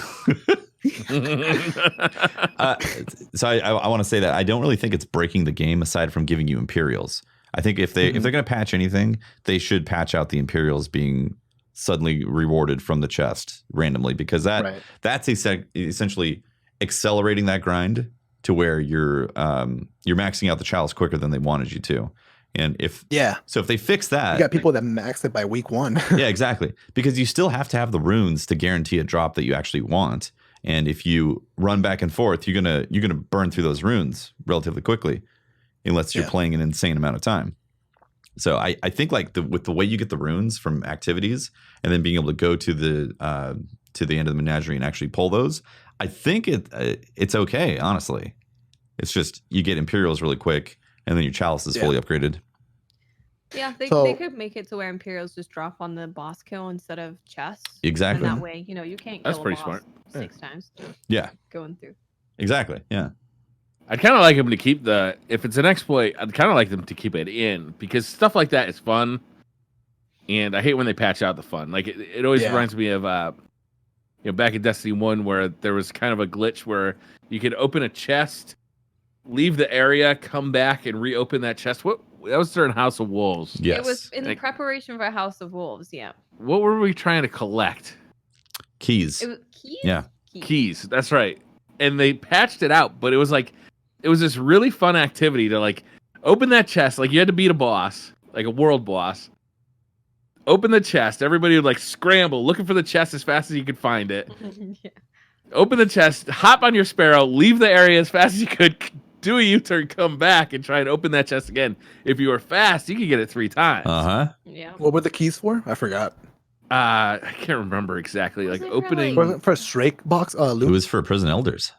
So I want to say that I don't really think it's breaking the game aside from giving you Imperials. I think if they're going to patch anything, they should patch out the Imperials being suddenly rewarded from the chest randomly, because that's essentially accelerating that grind to where you're maxing out the chalice quicker than they wanted you to. And if they fix that, you got people that max it by week 1. Yeah, exactly. Because you still have to have the runes to guarantee a drop that you actually want. And if you run back and forth, you're gonna burn through those runes relatively quickly, unless you're playing an insane amount of time. So I think with the way you get the runes from activities and then being able to go to the end of the Menagerie and actually pull those, I think it's okay. Honestly, it's just you get Imperials really quick, and then your chalice is fully upgraded. Yeah, they could make it to where Imperials just drop on the boss kill instead of chests. Exactly. And that way, you can't kill a boss smart. 6 times. Yeah. Going through. Exactly. Yeah. I'd kind of like them to keep if it's an exploit, I'd kind of like them to keep it in, because stuff like that is fun. And I hate when they patch out the fun. Like it always reminds me of, back in Destiny 1 where there was kind of a glitch where you could open a chest, leave the area, come back and reopen that chest. That was during House of Wolves. Yes. It was in preparation for House of Wolves, yeah. What were we trying to collect? Keys. It was keys? Yeah. Keys, that's right. And they patched it out, but it was this really fun activity to open that chest. Like you had to beat a boss, like a world boss. Open the chest. Everybody would scramble, looking for the chest as fast as you could find it. Yeah. Open the chest, hop on your Sparrow, leave the area as fast as you could, do a U-turn, come back, and try and open that chest again. If you were fast, you could get it 3 times. Yeah. What were the keys for? I forgot. I can't remember exactly. Opening for a Strake box. Loot? It was for Prison Elders.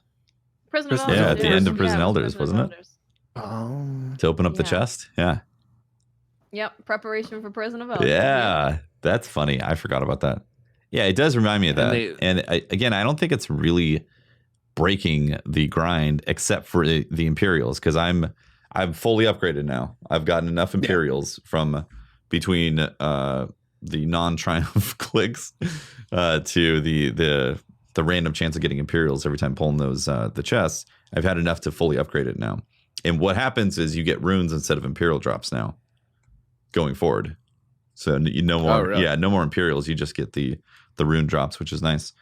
Prison of Elders. Yeah, at the end of Prison Elders, wasn't it? To open up the chest. Yeah. Yep. Preparation for Prison of Elders. Yeah, that's funny. I forgot about that. Yeah, it does remind me of that. And I don't think it's really breaking the grind except for the Imperials, because I'm fully upgraded now. I've gotten enough Imperials from between the non-triumph clicks to the random chance of getting Imperials every time pulling those the chests. I've had enough to fully upgrade it now. And what happens is you get runes instead of Imperial drops now, going forward. So no more, really? no more Imperials. You just get the rune drops, which is nice.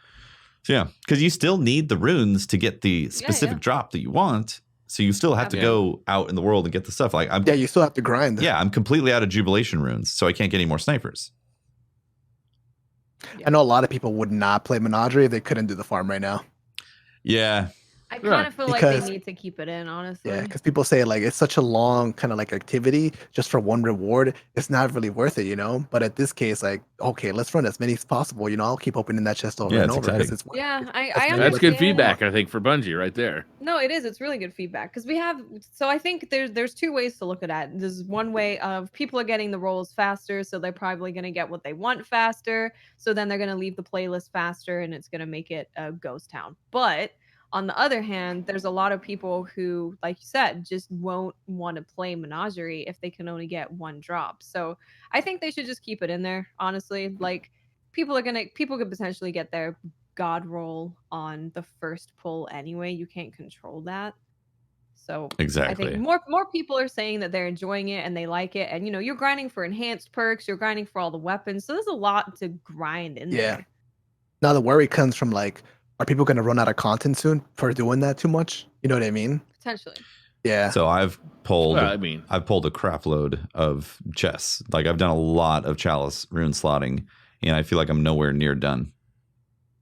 So yeah, because you still need the runes to get the specific drop that you want. So you still have to go out in the world and get the stuff. Like you still have to grind. Yeah, I'm completely out of Jubilation runes, so I can't get any more snipers. I know a lot of people would not play Menagerie if they couldn't do the farm right now. Yeah. I kind of feel like they need to keep it in, honestly. Yeah, because people say like it's such a long kind of like activity just for one reward. It's not really worth it, But at this case, like, okay, let's run as many as possible. I'll keep opening that chest over and over. I understand. That's good feedback, I think, for Bungie right there. No, it is. It's really good feedback because we have. So I think there's two ways to look at it. There's one way of people are getting the roles faster, so they're probably going to get what they want faster. So then they're going to leave the playlist faster, and it's going to make it a ghost town. But on the other hand, there's a lot of people who, like you said, just won't want to play Menagerie if they can only get one drop. So I think they should just keep it in there, honestly. Like people could potentially get their god roll on the first pull anyway. You can't control that. So exactly. I think more people are saying that they're enjoying it and they like it. And you're grinding for enhanced perks, you're grinding for all the weapons. So there's a lot to grind in there. Now the worry comes from like, are people going to run out of content soon for doing that too much? You know what I mean? Potentially. Yeah. So I've pulled a crap load of chests. Like I've done a lot of Chalice rune slotting, and I feel like I'm nowhere near done.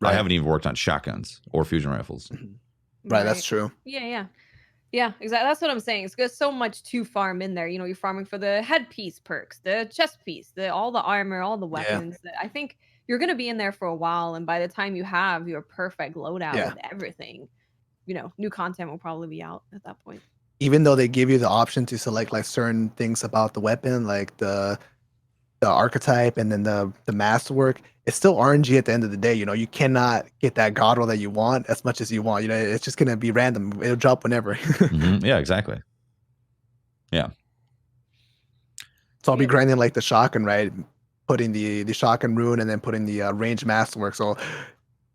Right. I haven't even worked on shotguns or fusion rifles. Right, that's true. Yeah, exactly. That's what I'm saying. It's got so much to farm in there. You're farming for the headpiece perks, the chest piece, all the armor, all the weapons. I think you're going to be in there for a while, and by the time you have your perfect loadout with everything, new content will probably be out at that point. Even though they give you the option to select like certain things about the weapon, like the archetype and then the masterwork, it's still RNG at the end of the day. You cannot get that god roll that you want as much as you want. It's just going to be random. It'll drop whenever. Yeah, exactly. Yeah. So I'll be grinding like the shotgun, right? Putting the shotgun rune and then putting the range masterwork. So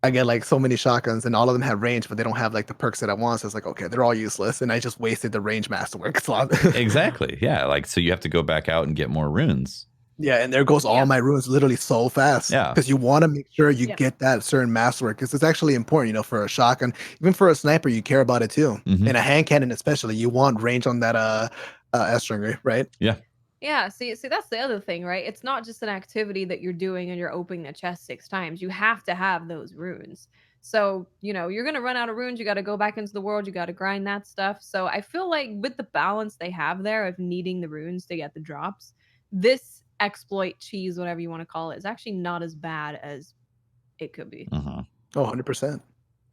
I get like so many shotguns and all of them have range, but they don't have like the perks that I want. So it's like, okay, they're all useless. And I just wasted the range masterwork slot. Exactly. Yeah. Like, so you have to go back out and get more runes. Yeah. And there goes all my runes literally so fast. Yeah. Because you want to make sure you get that certain masterwork because it's actually important, for a shotgun, even for a sniper, you care about it too. And a hand cannon, especially, you want range on that S-string, right? Yeah. Yeah, see, that's the other thing, right? It's not just an activity that you're doing and you're opening the chest 6 times. You have to have those runes. So, you're going to run out of runes. You got to go back into the world. You got to grind that stuff. So I feel like with the balance they have there of needing the runes to get the drops, this exploit cheese, whatever you want to call it, is actually not as bad as it could be. Oh, 100%.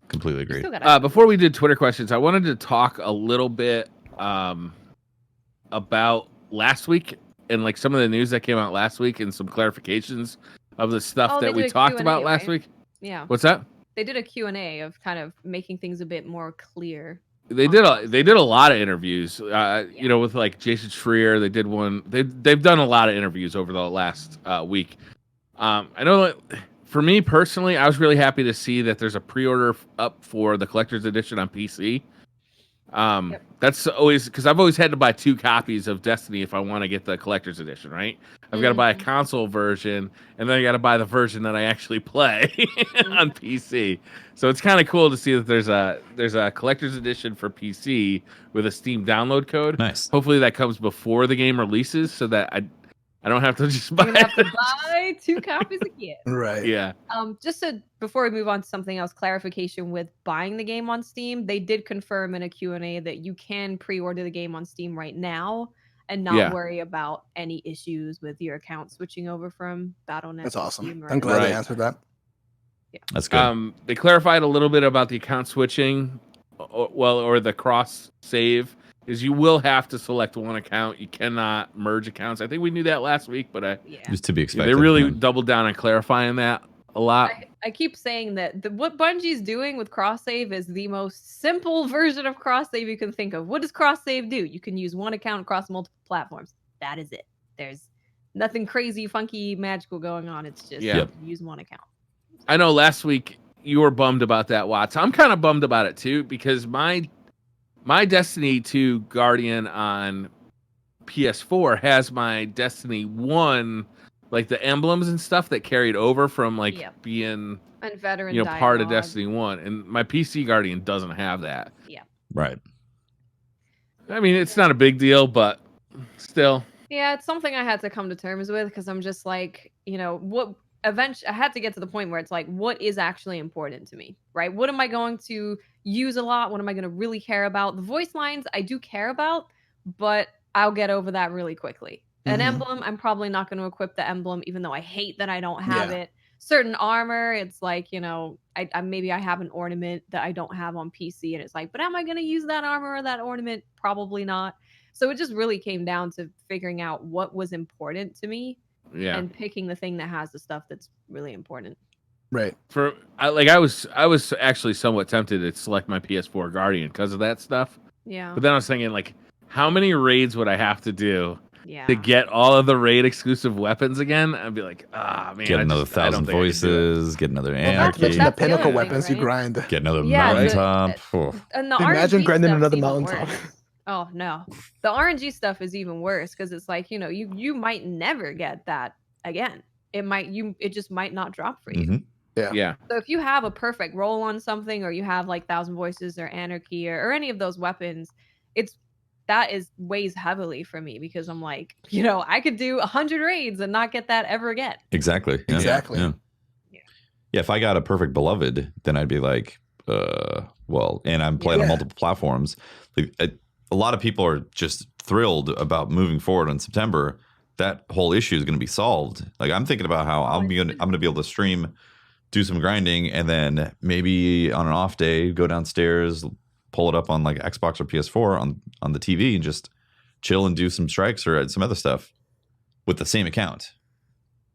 Completely agree. Before we did Twitter questions, I wanted to talk a little bit about last week and like some of the news that came out last week and some clarifications of the stuff that we talked about last week. Yeah. What's that? They did a Q&A of kind of making things a bit more clear. They did a lot of interviews, with like Jason Schreier. They did one. They've done a lot of interviews over the last week. I know that for me personally, I was really happy to see that there's a pre-order up for the collector's edition on PC. That's always because I've always had to buy 2 copies of Destiny if I want to get the collector's edition, right? I've got to buy a console version and then I got to buy the version that I actually play on PC. So it's kind of cool to see that there's a collector's edition for PC with a Steam download code. Nice. Hopefully that comes before the game releases so that I don't have to just buy. You're gonna have to buy 2 copies again. Right. Yeah. Before we move on to something else, clarification with buying the game on Steam. They did confirm in a Q&A that you can pre-order the game on Steam right now and not worry about any issues with your account switching over from Battle.net. That's awesome. Steam I'm glad they answered that. Yeah. That's good. They clarified a little bit about the account switching, or the cross save. Is you will have to select one account. You cannot merge accounts. I think we knew that last week, but just to be expected. They really doubled down on clarifying that a lot. I keep saying that what Bungie's doing with cross save is the most simple version of cross save you can think of. What does cross save do? You can use one account across multiple platforms. That is it. There's nothing crazy, funky, magical going on. It's just use one account. I know last week you were bummed about that, Watts. I'm kind of bummed about it too because my my Destiny 2 Guardian on PS4 has my Destiny 1, like the emblems and stuff that carried over from like Yep. being, And veteran you know, part of dialogue. Destiny 1. And my PC Guardian doesn't have that. Yeah. Right. I mean, it's not a big deal, but still. Yeah, it's something I had to come to terms with because I'm just like, you know, what eventually I had to get to the point where it's like, what is actually important to me, right? What am I going to use a lot? What am I going to really care about? The voice lines I do care about, but I'll get over that really quickly. An emblem, I'm probably not going to equip the emblem, even though I hate that I don't have it. Certain armor, it's like, you know, I maybe I have an ornament that I don't have on PC, and it's like, but am I going to use that armor or that ornament? Probably not. So it just really came down to figuring out what was important to me and picking the thing that has the stuff that's really important. Right. I was actually somewhat tempted to select my PS4 Guardian because of that stuff. Yeah. But then I was thinking, like, how many raids would I have to do Yeah. to get all of the raid exclusive weapons again? I'd be like, ah, man, Get another 1,000 voices, get another anarchy. The pinnacle thing, weapons right? you grind. Get another Yeah, mountaintop. And the Imagine RNG grinding stuff's another even mountaintop. worse. Oh no, the RNG stuff is even worse because it's like, you know, you might never get that again. It just might not drop for you. Yeah. So if you have a perfect roll on something, or you have like 1,000 voices or anarchy or any of those weapons, that weighs heavily for me because I'm like, you know, I could do 100 raids and not get that ever again. Exactly. Yeah. Exactly. Yeah, if I got a perfect beloved, then I'd be like, well, and I'm playing on multiple platforms. Like, a lot of people are just thrilled about moving forward in September. That whole issue is going to be solved. Like, I'm thinking about how I'm going to be able to stream, do some grinding, and then maybe on an off day, go downstairs, pull it up on like Xbox or PS4 on the TV and just chill and do some strikes or some other stuff with the same account.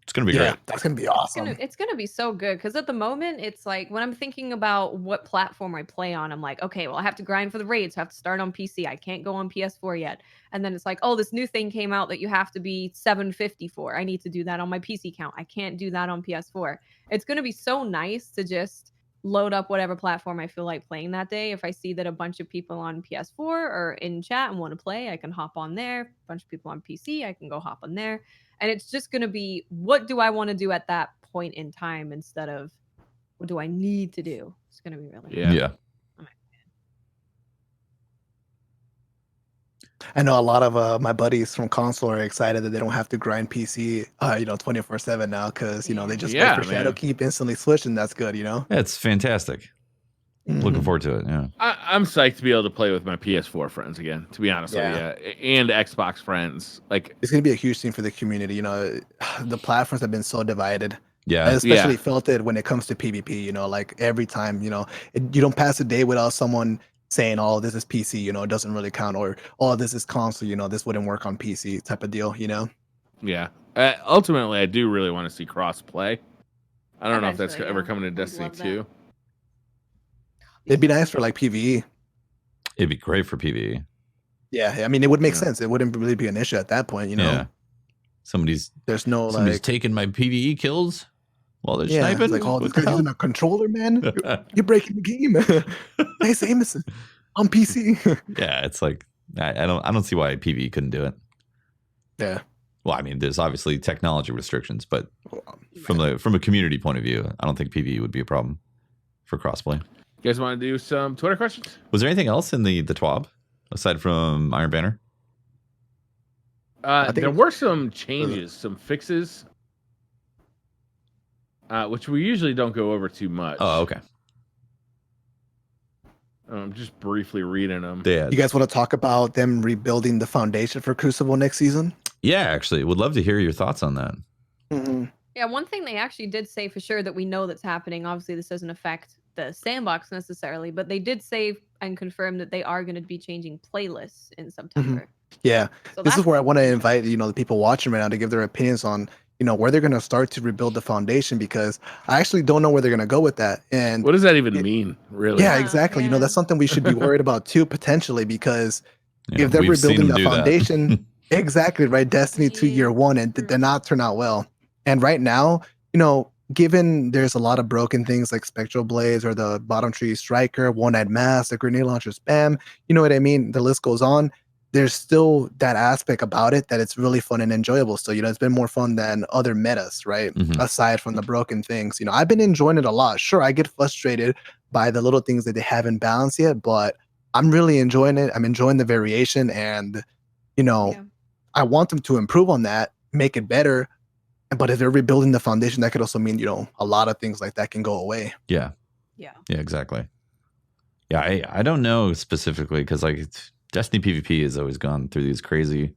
It's going to be great. That's going to be awesome. It's going to be so good because at the moment, it's like when I'm thinking about what platform I play on, I'm like, okay, well, I have to grind for the raids. So I have to start on PC. I can't go on PS4 yet. And then it's like, oh, this new thing came out that you have to be 754. I need to do that on my PC count. I can't do that on PS4. It's going to be so nice to just load up whatever platform I feel like playing that day. If I see that a bunch of people on PS4 are in chat and want to play, I can hop on there. A bunch of people on PC, I can go hop on there. And it's just going to be, what do I want to do at that point in time instead of what do I need to do? It's going to be really Yeah. I know a lot of my buddies from console are excited that they don't have to grind PC, 24/7 now because, you know, they just wait for Shadowkeep, instantly switch, and that's good, you know? Yeah, it's fantastic. Looking forward to it, yeah. I'm psyched to be able to play with my PS4 friends again, to be honest with you, and Xbox friends. Like, it's going to be a huge thing for the community, you know? The platforms have been so divided. Yeah. I especially felt it when it comes to PvP, you know, like every time, you know, you don't pass a day without someone saying, oh, this is PC, you know, it doesn't really count, or, oh, this is console, you know, this wouldn't work on PC type of deal, you know? Yeah. Ultimately, I do really want to see cross-play. I don't know if that's ever coming to Destiny 2. It'd be nice for, like, PvE. It'd be great for PvE. Yeah, I mean, it would make sense. It wouldn't really be an issue at that point, you know? Yeah. Somebody's taking my PvE kills while they're sniping. It's like, oh, this guy's using a controller, man. You're breaking the game. Nice aim on PC. Yeah, it's like I don't see why PvE couldn't do it. Yeah. Well, I mean, there's obviously technology restrictions, but from a community point of view, I don't think PvE would be a problem for crossplay. You guys want to do some Twitter questions? Was there anything else in the TWAB aside from Iron Banner? There were some changes, some fixes, which we usually don't go over too much. Oh, okay. I'm just briefly reading them. Yeah. You guys want to talk about them rebuilding the foundation for Crucible next season? Yeah, actually, would love to hear your thoughts on that. Mm-hmm. Yeah, one thing they actually did say for sure that we know that's happening. Obviously, this doesn't affect the sandbox necessarily, but they did say and confirm that they are going to be changing playlists in September. Yeah, so this is where I want to invite, you know, the people watching right now to give their opinions on, you know, where they're going to start to rebuild the foundation, because I actually don't know where they're going to go with that. And what does that even mean, really? Yeah, exactly. You know, that's something we should be worried about too, potentially, because if they're rebuilding the foundation, exactly right, Destiny 2 year one, and did not turn out well. And right now, you know, given there's a lot of broken things like Spectral Blades or the bottom tree striker, one-eyed mask, the grenade launcher spam, you know what I mean? The list goes on. There's still that aspect about it that it's really fun and enjoyable. So, it's been more fun than other metas, right? Aside from the broken things. I've been enjoying it a lot. Sure, I get frustrated by the little things that they haven't balanced yet, but I'm really enjoying it. I'm enjoying the variation, and I want them to improve on that, make it better. But if they're rebuilding the foundation, that could also mean, a lot of things like that can go away. Yeah, exactly. Yeah, I don't know specifically because like Destiny PvP has always gone through these crazy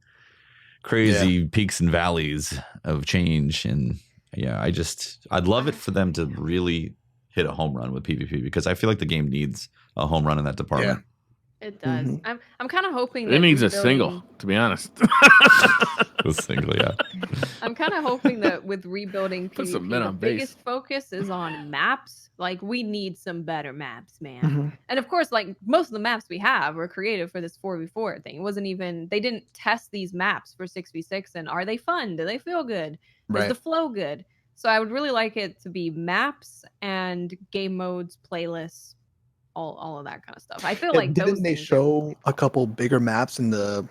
peaks and valleys of change, and I'd love it for them to really hit a home run with PvP because I feel like the game needs a home run in that department. It does. I'm kind of hoping it needs a single, to be honest. A single, yeah. I'm kind of hoping that with rebuilding Put some PvP, men the on base. biggest focus is on maps. Like, we need some better maps, man. And of course, like, most of the maps we have were created for this 4v4 thing. It wasn't even, they didn't test these maps for 6v6, and are they fun? Do they feel good? Is the flow good? So I would really like it to be maps and game modes, playlists, all of that kind of stuff. I feel like didn't they show a couple bigger maps in the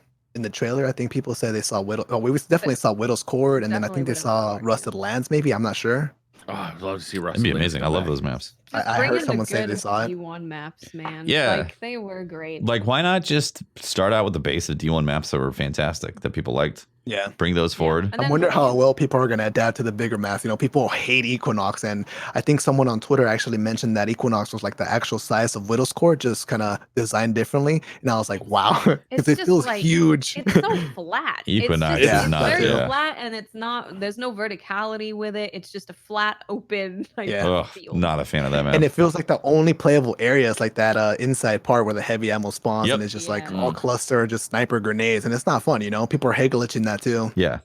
trailer? I think people said they saw Widow. Oh, we definitely saw Widow's Court, and then I think they saw Rusted Lands. Maybe, I'm not sure. Oh, I'd love to see Rusted. That'd be Lands amazing. I come love back. those maps. I heard someone say they saw it. D1 maps, man. Yeah, like they were great. Like, why not just start out with the base of D1 maps that were fantastic that people liked? Yeah, bring those forward. I wonder how well people are going to adapt to the bigger maps. People hate Equinox, and I think someone on Twitter actually mentioned that Equinox was like the actual size of Widow's Court, just kind of designed differently. And I was like, wow, because it feels like, huge. It's so flat. Equinox it's is not very flat, and it's not. There's no verticality with it. It's just a flat, open. Not a fan of that map. And it feels like the only playable area is like that inside part where the heavy ammo spawns, and it's just like all cluster, just sniper grenades, and it's not fun. People are hate glitching that too. Yeah,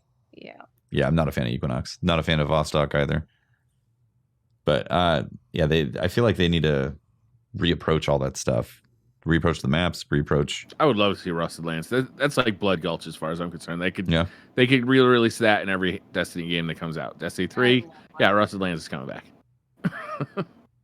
I'm not a fan of Equinox. Not a fan of Vostok either. But I feel like they need to reapproach all that stuff. Reapproach the maps. I would love to see Rusted Lands. That's like Blood Gulch as far as I'm concerned. They could re-release that in every Destiny game that comes out. Destiny 3, Rusted Lands is coming back.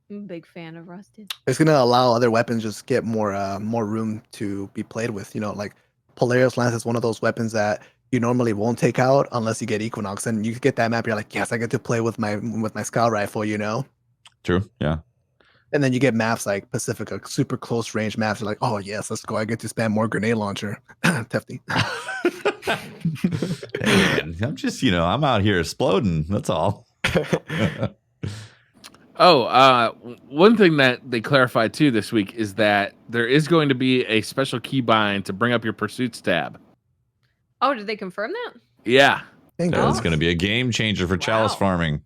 I'm a big fan of Rusted. It's gonna allow other weapons just get more room to be played with. Like Polaris Lance is one of those weapons that you normally won't take out unless you get Equinox, and you get that map. You're like, yes, I get to play with my scout rifle. True. Yeah. And then you get maps like Pacifica, super close range maps. You're like, oh yes, let's go. I get to spam more grenade launcher. Tefty. Hey, man, I'm just I'm out here exploding. That's all. One thing that they clarified too this week is that there is going to be a special keybind to bring up your pursuits tab. Oh, did they confirm that? Yeah. It's going to be a game changer for chalice farming.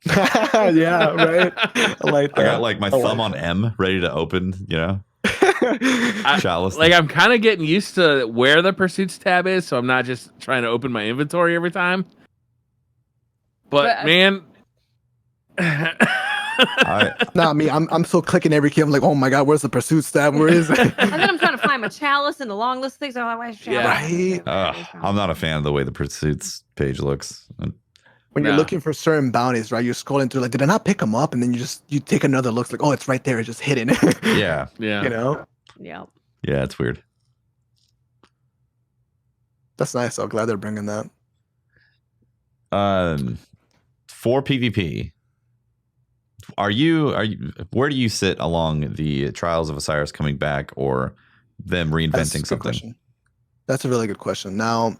Yeah, right. I like that. I got like my thumb on M ready to open, chalice. I'm kind of getting used to where the pursuits tab is, so I'm not just trying to open my inventory every time. But man, not me. I'm still clicking every key. I'm like, oh my god, where's the pursuits tab? Where is it? And then I'm trying to find my chalice and the long list of things. I'm like, where's chalice? Right. I'm not a fan of the way the pursuits page looks. When you're looking for certain bounties, right? You're scrolling through, like, did I not pick them up? And then you take another look, it's like, oh, it's right there, it's just hidden. Yeah. Yeah. Yeah, it's weird. That's nice. I'm glad they're bringing that. For PvP, where do you sit along the Trials of Osiris coming back or them reinventing something? Question. That's a really good question. Now,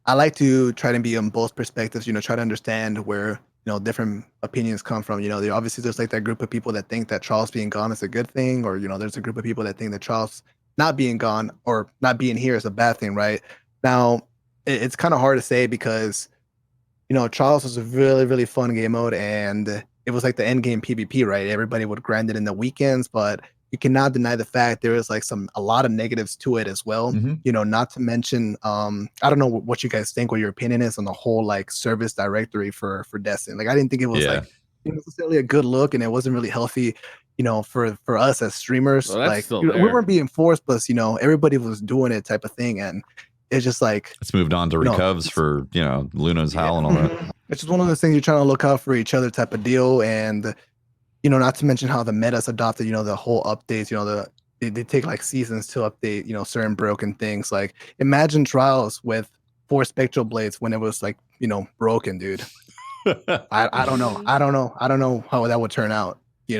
I like to try to be on both perspectives, try to understand where, different opinions come from. Obviously there's like that group of people that think that Charles being gone is a good thing, or, there's a group of people that think that Charles not being gone or not being here is a bad thing, right? Now, it's kind of hard to say because, Charles was a really, really fun game mode, and it was like the end game PvP, right? Everybody would grind it in the weekends, but you cannot deny the fact there is like a lot of negatives to it as well. Not to mention, I don't know what you guys think, what your opinion is on the whole like service directory for Destiny. Like, I didn't think it was like necessarily a good look, and it wasn't really healthy, for us as streamers. Like, we weren't being forced, but everybody was doing it type of thing, and it's just like it's moved on to recovs for Luna's Howl and all that. It's just one of those things you're trying to look out for each other type of deal, and not to mention how the meta's adopted. The whole updates. They take like seasons to update. Certain broken things. Like imagine Trials with 4 Spectral Blades when it was like broken, dude. I don't know. I don't know how that would turn out. Be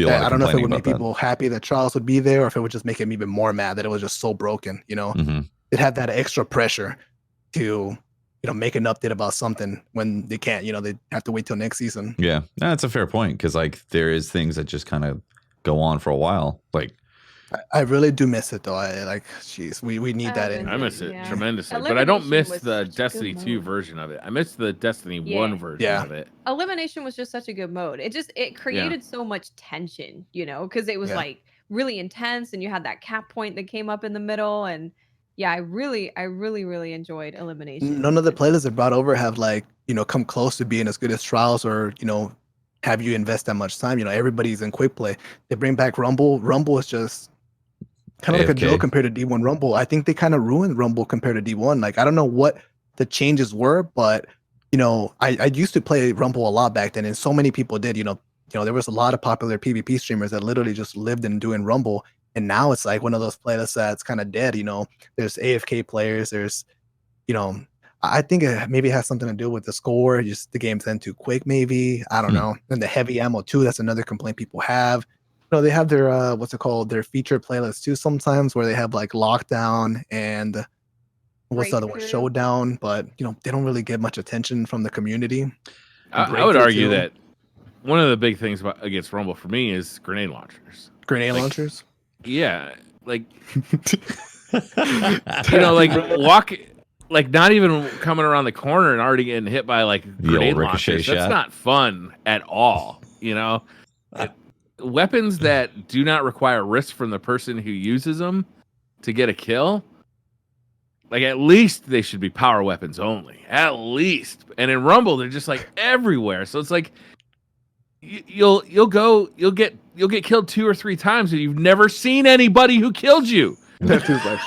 a lot of I don't know if it complaining would about make that. people happy that Trials would be there, or if it would just make them even more mad that it was just so broken. Mhm. It had that extra pressure to make an update about something when they can't. They have to wait till next season. Yeah, that's a fair point because like there is things that just kind of go on for a while. Like I really do miss it though. Jeez, we need that in. I miss it Yeah. tremendously, but I don't Elimination miss was the such a good Destiny 2 mode. version of it. I miss the Destiny 1 Yeah. version Yeah. of it. Elimination was just such a good mode. It created so much tension, because it was Yeah. like really intense, and you had that cap point that came up in the middle, and yeah, I really enjoyed Elimination. None of the playlists they brought over have come close to being as good as Trials, or have you invest that much time. Everybody's in quick play. They bring back Rumble. Rumble is just kind of like a AFK. joke compared to D1 Rumble. I think they kind of ruined Rumble compared to D1. Like I don't know what the changes were, but I used to play Rumble a lot back then, and so many people did. There was a lot of popular PvP streamers that literally just lived in doing Rumble, and now it's like one of those playlists that's kind of dead. There's AFK players. There's I think it maybe has something to do with the score. Just the game's end too quick, maybe. I don't know. And the heavy ammo too. That's another complaint people have. They have their what's it called? Their feature playlists too. Sometimes where they have like Lockdown and what's the other one? Breakthrough. Showdown. But they don't really get much attention from the community. I would Breakthrough, argue too. that one of the big things against Rumble for me is grenade launchers. Grenade Like, launchers. Yeah, like walk, like not even coming around the corner and already getting hit by like The grenade old ricochet launchers. That's shot. not fun at all. Weapons that do not require risk from the person who uses them to get a kill. Like at least they should be power weapons only. At least, and in Rumble they're just like everywhere. So it's like you'll get killed 2 or 3 times and you've never seen anybody who killed you. That feels like.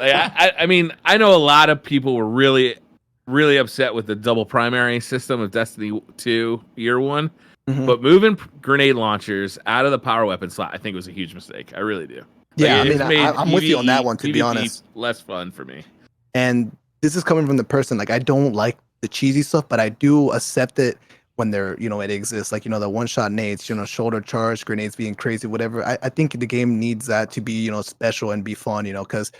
I mean, I know a lot of people were really upset with the double primary system of Destiny 2 Year 1, but moving grenade launchers out of the power weapon slot, I think was a huge mistake. I really do. Yeah, Like, I it's mean, made I'm with you on that PvE one, to be honest. Less fun for me. And this is coming from the person, like, I don't like the cheesy stuff, but I do accept it when they're, it exists. Like, the one-shot nades, shoulder charge, grenades being crazy, whatever. I think the game needs that to be, special and be fun, because,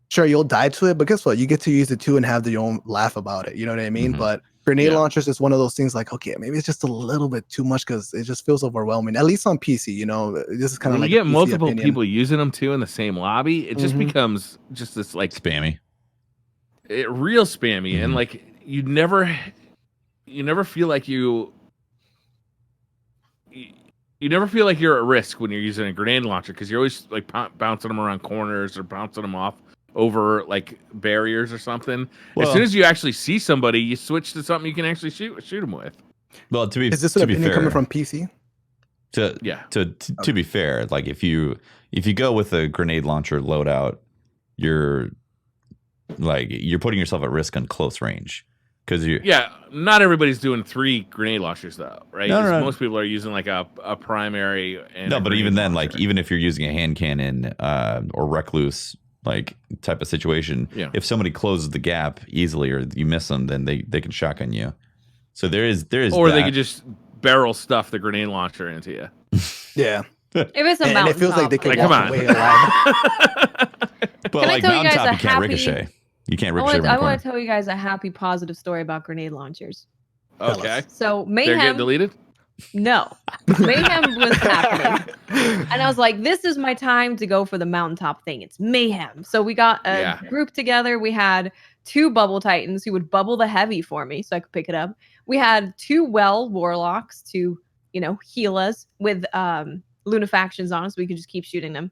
sure, you'll die to it, but guess what? You get to use it too and have your own laugh about it. You know what I mean? Mhm. But grenade launchers is one of those things like, okay, maybe it's just a little bit too much because it just feels overwhelming, at least on PC. This is kind of When like you a get PC multiple opinion. people using them too in the same lobby, it just becomes just this like spammy. Real spammy, and like you never feel like you never feel like you're at risk when you're using a grenade launcher because you're always like bouncing them around corners or bouncing them off over like barriers or something. Well, as soon as you actually see somebody, you switch to something you can actually shoot them with. Well, to be Is this an to be opinion fair, coming from PC? To be fair, like if you go with a grenade launcher loadout, you're putting yourself at risk on close range because not everybody's doing 3 grenade launchers though, right? No. Most people are using like a primary and no, but even then, launcher. like even if you're using a hand cannon or recluse like type of situation, if somebody closes the gap easily or you miss them, then they can shotgun you. So there is or that. they could just barrel stuff the grenade launcher into you. Yeah. If it's a And it feels like they mountaintop, could Like, walk come on. away alive. But Can I like tell you guys mountaintop, a you can't happy- ricochet. You can't I ricochet around the want corner. to tell you guys a happy, positive story about grenade launchers. Okay. So They're getting Mayhem, deleted? no, Mayhem was happening, and I was like, "This is my time to go for the mountaintop thing. It's Mayhem." So we got a group together. We had 2 bubble titans who would bubble the heavy for me, so I could pick it up. We had 2 warlocks to heal us with lunafactions on us. So we could just keep shooting them.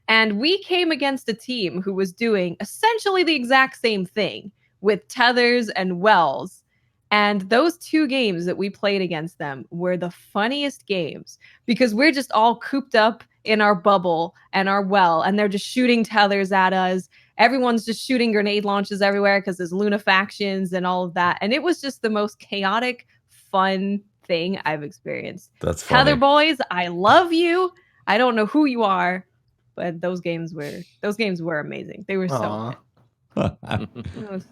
And we came against a team who was doing essentially the exact same thing with tethers and wells. And those 2 games that we played against them were the funniest games because we're just all cooped up in our bubble and our well, and they're just shooting tethers at us. everyone's just shooting grenade launches everywhere because there's Luna factions and all of that. And it was just the most chaotic, fun thing I've experienced. That's funny. Tether Boys, I love you. I don't know who you are, but those games were amazing. They were so good.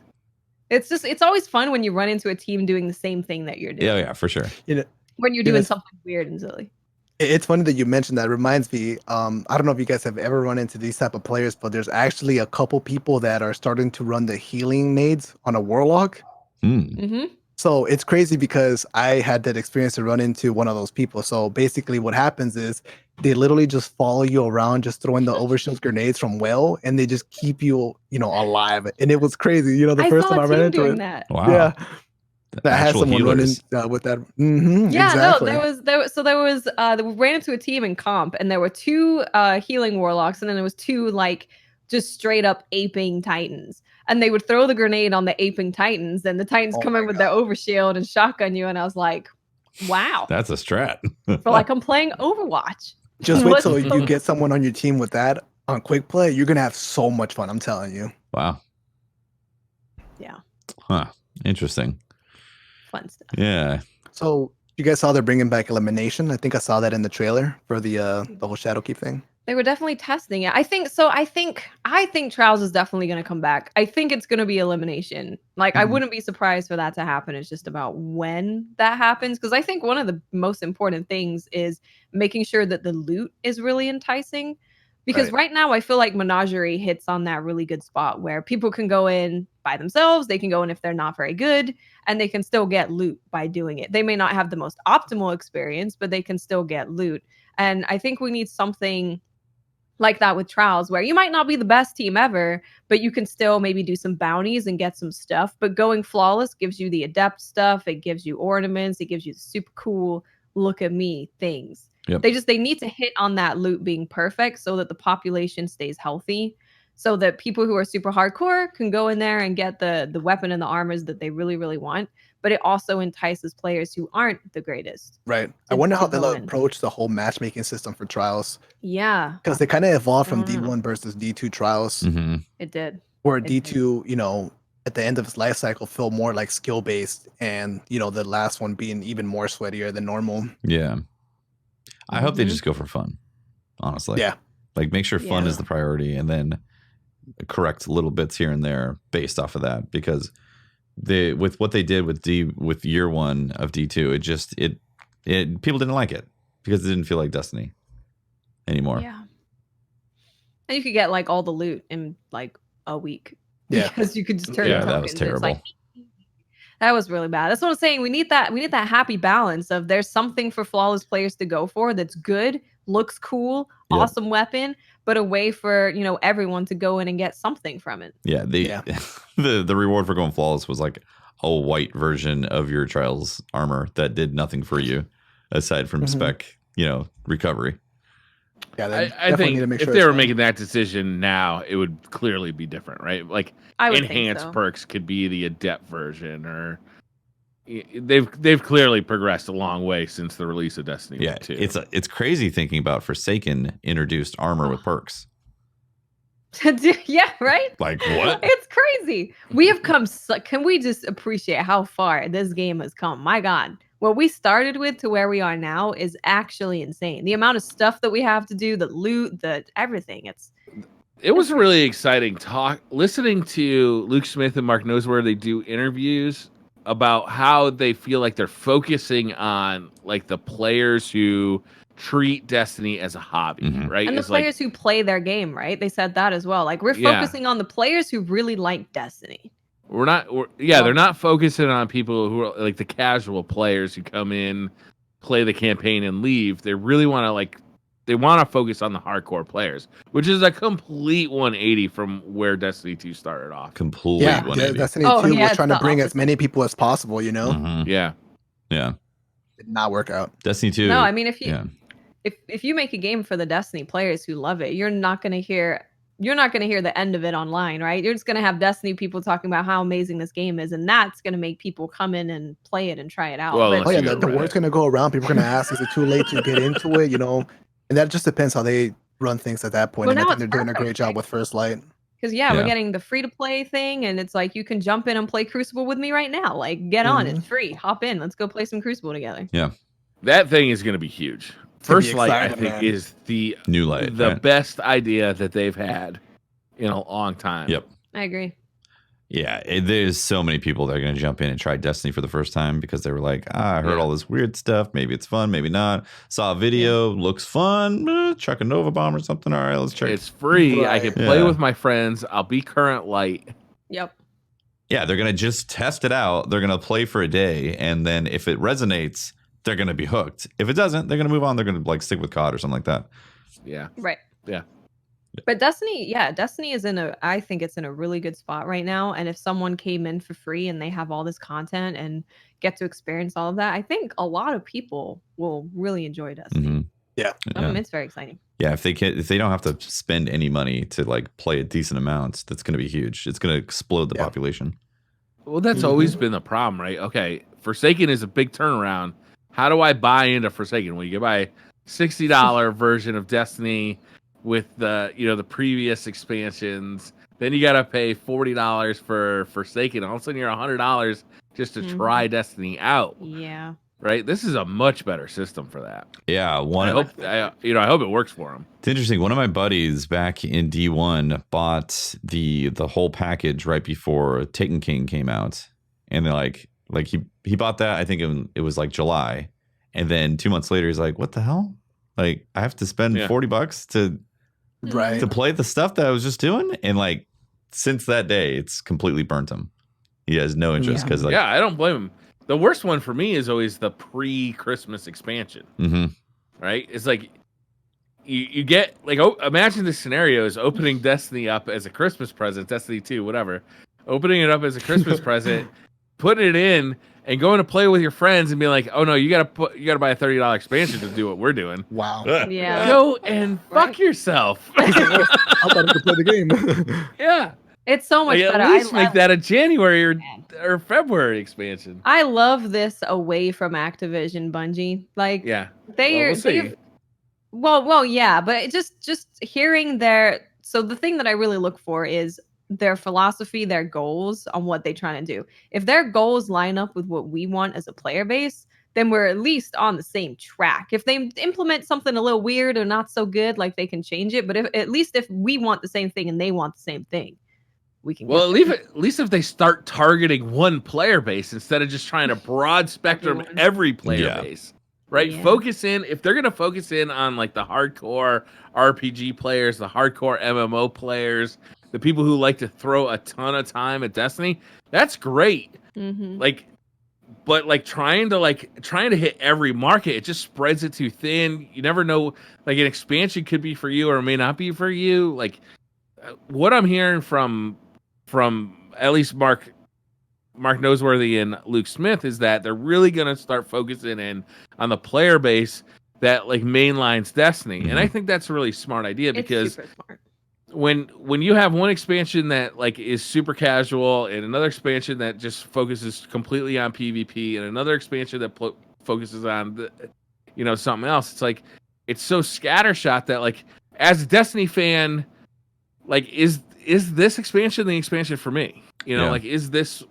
It's always fun when you run into a team doing the same thing that you're doing. Yeah, for sure. When you're doing something weird and silly. It's funny that you mentioned that. It reminds me, I don't know if you guys have ever run into these type of players, but there's actually a couple people that are starting to run the healing nades on a Warlock. Mm-hmm. So it's crazy because I had that experience to run into one of those people. So basically what happens is they literally just follow you around, just throwing the overshield grenades from well, and they just keep you, alive. And it was crazy. The first time I ran into it. That. Wow. Yeah. That had someone healers. running with that. Mm-hmm, Yeah, exactly. no, we ran into a team in comp, and there were 2 healing warlocks, and then there was 2 like just straight up aping titans. And they would throw the grenade on the aping titans, and the titans come in with their overshield and shotgun you. And I was like, wow. That's a strat. For like, I'm playing Overwatch. Just wait till you get someone on your team with that on quick play. You're going to have so much fun. I'm telling you. Wow. Yeah. Huh. Interesting. Fun stuff. Yeah. So you guys saw they're bringing back elimination. I think I saw that in the trailer for the whole Shadowkeep thing. They were definitely testing it. I think Trials is definitely going to come back. I think it's going to be elimination. Like, I wouldn't be surprised for that to happen. It's just about when that happens. Because I think one of the most important things is making sure that the loot is really enticing. Because right now, I feel like Menagerie hits on that really good spot where people can go in by themselves. They can go in if they're not very good, and they can still get loot by doing it. They may not have the most optimal experience, but they can still get loot. And I think we need something like that with Trials, where you might not be the best team ever, but you can still maybe do some bounties and get some stuff. But going flawless gives you the adept stuff. It gives you ornaments. It gives you the super cool look at me things. Yep. They need to hit on that loot being perfect so that the population stays healthy, so that people who are super hardcore can go in there and get the weapon and the armors that they really, really want. But it also entices players who aren't the greatest. Right. I wonder how they'll approach the whole matchmaking system for Trials. Yeah. Because they kind of evolved from D1 versus D2 Trials. Mm-hmm. It did. Where D2, at the end of its life cycle, felt more like skill based, and the last one being even more sweatier than normal. Yeah. I hope they just go for fun, honestly. Yeah. Like, make sure fun is the priority, and then correct little bits here and there based off of that. Because with what they did with year 1 of D2, it people didn't like it because it didn't feel like Destiny anymore. Yeah. And you could get like all the loot in like a week. Yeah. Because you could just turn Yeah, the that was tokens. terrible. That was really bad. That's what I'm saying. We need that happy balance of there's something for flawless players to go for that's good, looks cool, awesome weapon, but a way for, everyone to go in and get something from it. Yeah, the reward for going flawless was like a white version of your Trials armor that did nothing for you aside from spec, recovery. Yeah, I think if they were making that decision now, it would clearly be different, right? Like, enhanced perks could be the adept version, or they've clearly progressed a long way since the release of Destiny 2. It's crazy thinking about Forsaken introduced armor with perks. Yeah, right? Like, what? It's crazy. We have come. Can we just appreciate how far this game has come? My God. What we started with to where we are now is actually insane. The amount of stuff that we have to do, the loot, the everything. It was really exciting listening to Luke Smith and Mark Nosewhere. They do interviews about how they feel like they're focusing on like the players who treat Destiny as a hobby, right? And the players who play their game, right? They said that as well. Like, we're focusing on the players who really like Destiny. They're not focusing on people who are like the casual players who come in, play the campaign and leave. They really want to focus on the hardcore players, which is a complete 180 from where Destiny 2 started off. Complete 180. Destiny 2 was trying to bring as many people as possible, Yeah. Did not work out. Destiny 2. No, I mean, if you make a game for the Destiny players who love it, you're not going to hear the end of it online, right? You're just going to have Destiny people talking about how amazing this game is, and that's going to make people come in and play it and try it out. Well, the word's going to go around. People are going to ask, is it too late to get into it? And that just depends how they run things at that point. And I think they're doing a great job with First Light. Because we're getting the free to play thing, and it's like you can jump in and play Crucible with me right now. Like, get on, it's free. Hop in, let's go play some Crucible together. Yeah, that thing is going to be huge. First Light, I think, man. is the New Light, the right? best idea that they've had in a long time. Yep. I agree. Yeah, there's so many people that are going to jump in and try Destiny for the first time because they were like, I heard all this weird stuff. Maybe it's fun, maybe not. Saw a video, looks fun. Chuck a Nova Bomb or something. All right, let's check. It's free. Right. I can play with my friends. I'll be current light. Yep. Yeah, they're going to just test it out. They're going to play for a day. And then if it resonates, they're going to be hooked. If it doesn't, they're going to move on. They're going to like stick with COD or something like that. Yeah. Right. Yeah. But Destiny is I think it's in a really good spot right now. And if someone came in for free and they have all this content and get to experience all of that, I think a lot of people will really enjoy Destiny. Mm-hmm. Yeah. It's very exciting. Yeah, if they don't have to spend any money to like play a decent amount, that's going to be huge. It's going to explode the population. Well, that's always been the problem, right? Okay, Forsaken is a big turnaround. How do I buy into Forsaken? Well, you can buy $60 version of Destiny with the previous expansions. Then you got to pay $40 for Forsaken. All of a sudden, you're $100 just to try Destiny out. Yeah. Right. This is a much better system for that. Yeah. I hope it works for them. It's interesting. One of my buddies back in D1 bought the whole package right before Taken King came out, and they're like he bought that. I think it was like July, and then 2 months later he's like, "What the hell? Like I have to spend $40 to play the stuff that I was just doing?" And like since that day, it's completely burnt him. He has no interest because I don't blame him. The worst one for me is always the pre-Christmas expansion. Mm-hmm. Right? It's like you get like imagine this scenario is opening Destiny up as a Christmas present, Destiny 2, whatever. Opening it up as a Christmas present, putting it in and going to play with your friends and be like, "Oh no, you got to buy a $30 expansion to do what we're doing." Wow. Yeah. Go and fuck yourself. I thought I could play the game. Yeah. It's so much better. At least make that a January or February expansion. I love this away from Activision, Bungie. Like, we'll see. But just hearing so the thing that I really look for is their philosophy, their goals on what they're trying to do. If their goals line up with what we want as a player base, then we're at least on the same track. If they implement something a little weird or not so good, like they can change it. But at least if we want the same thing and they want the same thing, we can. Well, at least if they start targeting one player base instead of just trying to broad spectrum every player base, right? Yeah. Focus in. If they're going to focus in on like the hardcore RPG players, the hardcore MMO players, the people who like to throw a ton of time at Destiny, that's great. Mm-hmm. But trying to hit every market, it just spreads it too thin. You never know. Like an expansion could be for you or it may not be for you. Like what I'm hearing from at least Mark Noseworthy and Luke Smith is that they're really going to start focusing in on the player base that like mainlines Destiny. Mm-hmm. And I think that's a really smart idea because super smart. When you have one expansion that like is super casual and another expansion that just focuses completely on PvP and another expansion that focuses on something else, it's like it's so scattershot that like as a Destiny fan, like is this expansion the expansion for me? Like is this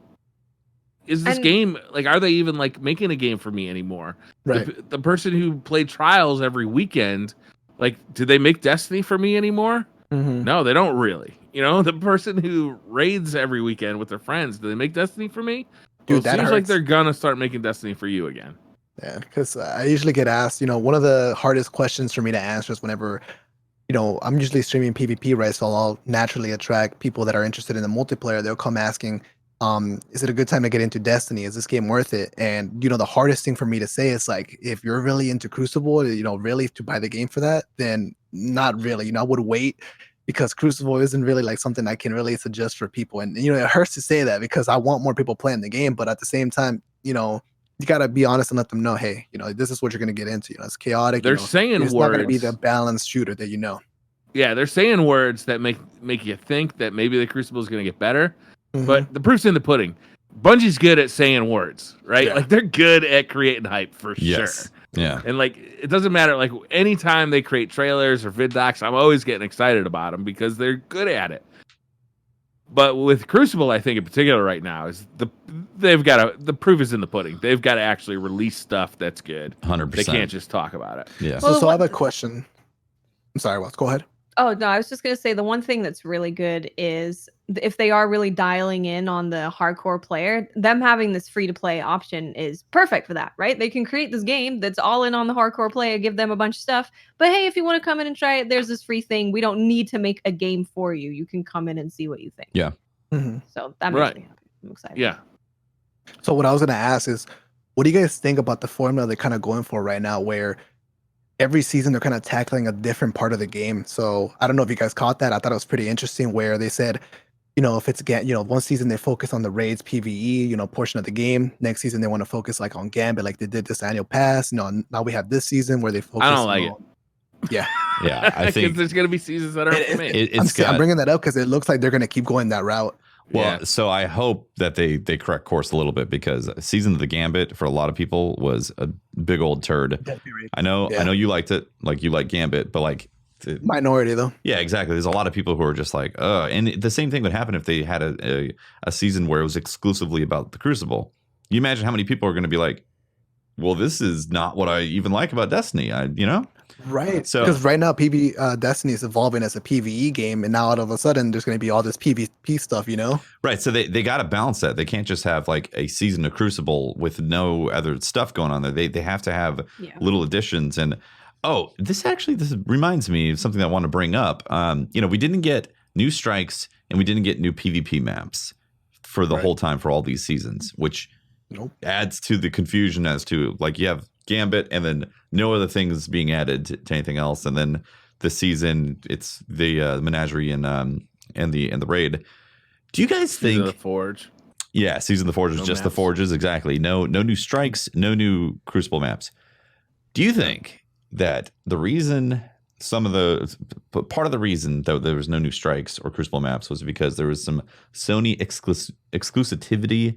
game, like are they even like making a game for me anymore? Right. The person who played Trials every weekend, like do they make Destiny for me anymore? Mm-hmm. No, they don't really. The person who raids every weekend with their friends, do they make Destiny for me? Dude, that seems hurts. like they're gonna start making Destiny for you again. Yeah, because I usually get asked, one of the hardest questions for me to answer is whenever I'm usually streaming PvP, right? So I'll naturally attract people that are interested in the multiplayer. They'll come asking, is it a good time to get into Destiny? Is this game worth it? And, the hardest thing for me to say is like, if you're really into Crucible, really to buy the game for that, then not really. I would wait because Crucible isn't really like something I can really suggest for people. And, it hurts to say that because I want more people playing the game. But at the same time, you got to be honest and let them know, hey, this is what you're going to get into. It's chaotic. They're saying it's not going to be the balanced shooter that you know. Yeah, they're saying words that make you think that maybe the Crucible is going to get better. Mm-hmm. But the proof's in the pudding. Bungie's good at saying words, right? Yeah. Like they're good at creating hype for sure. Yeah. And like it doesn't matter. Like anytime they create trailers or vid docs, I'm always getting excited about them because they're good at it. But with Crucible, I think in particular right now is the proof is in the pudding. They've got to actually release stuff that's good. 100%. They can't just talk about it. Yeah. Well, So I have a question. I'm sorry, Wes. Go ahead. Oh, no, I was just going to say the one thing that's really good is if they are really dialing in on the hardcore player, them having this free to play option is perfect for that, right? They can create this game that's all in on the hardcore player, give them a bunch of stuff. But hey, if you want to come in and try it, there's this free thing. We don't need to make a game for you. You can come in and see what you think. Yeah. Mm-hmm. So that makes me happy. I'm excited. Yeah. So what I was going to ask is, what do you guys think about the formula they're kind of going for right now, where every season they're kind of tackling a different part of the game? So I don't know if you guys caught that. I thought it was pretty interesting where they said, if it's one season they focus on the raids PvE, portion of the game. Next season they want to focus like on Gambit, like they did this annual pass. Now we have this season where they focus. I don't like it. Yeah. Yeah. I think there's going to be seasons that aren't for me. I'm bringing that up because it looks like they're going to keep going that route. Well, so I hope that they correct course a little bit, because Season of the Gambit for a lot of people was a big old turd. I know you liked it, like you like Gambit, but like minority though. Yeah, exactly. There's a lot of people who are just like, and the same thing would happen if they had a season where it was exclusively about the Crucible. You imagine how many people are going to be like, well, this is not what I even like about Destiny. Right. So because right now Destiny is evolving as a PvE game, and now all of a sudden there's going to be all this PvP stuff, Right. So they got to balance that. They can't just have like a season of Crucible with no other stuff going on there. They have to have little additions. And this reminds me of something I want to bring up. We didn't get new strikes and we didn't get new PvP maps for the whole time for all these seasons, which adds to the confusion as to, like, you have Gambit and then no other things being added to anything else, and then this season it's the Menagerie and the raid. Do you guys think Season of the Forge? Yeah, Season of the Forge is just maps. The Forges, exactly. No new strikes, no new Crucible maps. Do you think that the reason part of the reason that there was no new strikes or Crucible maps was because there was some Sony exclusivity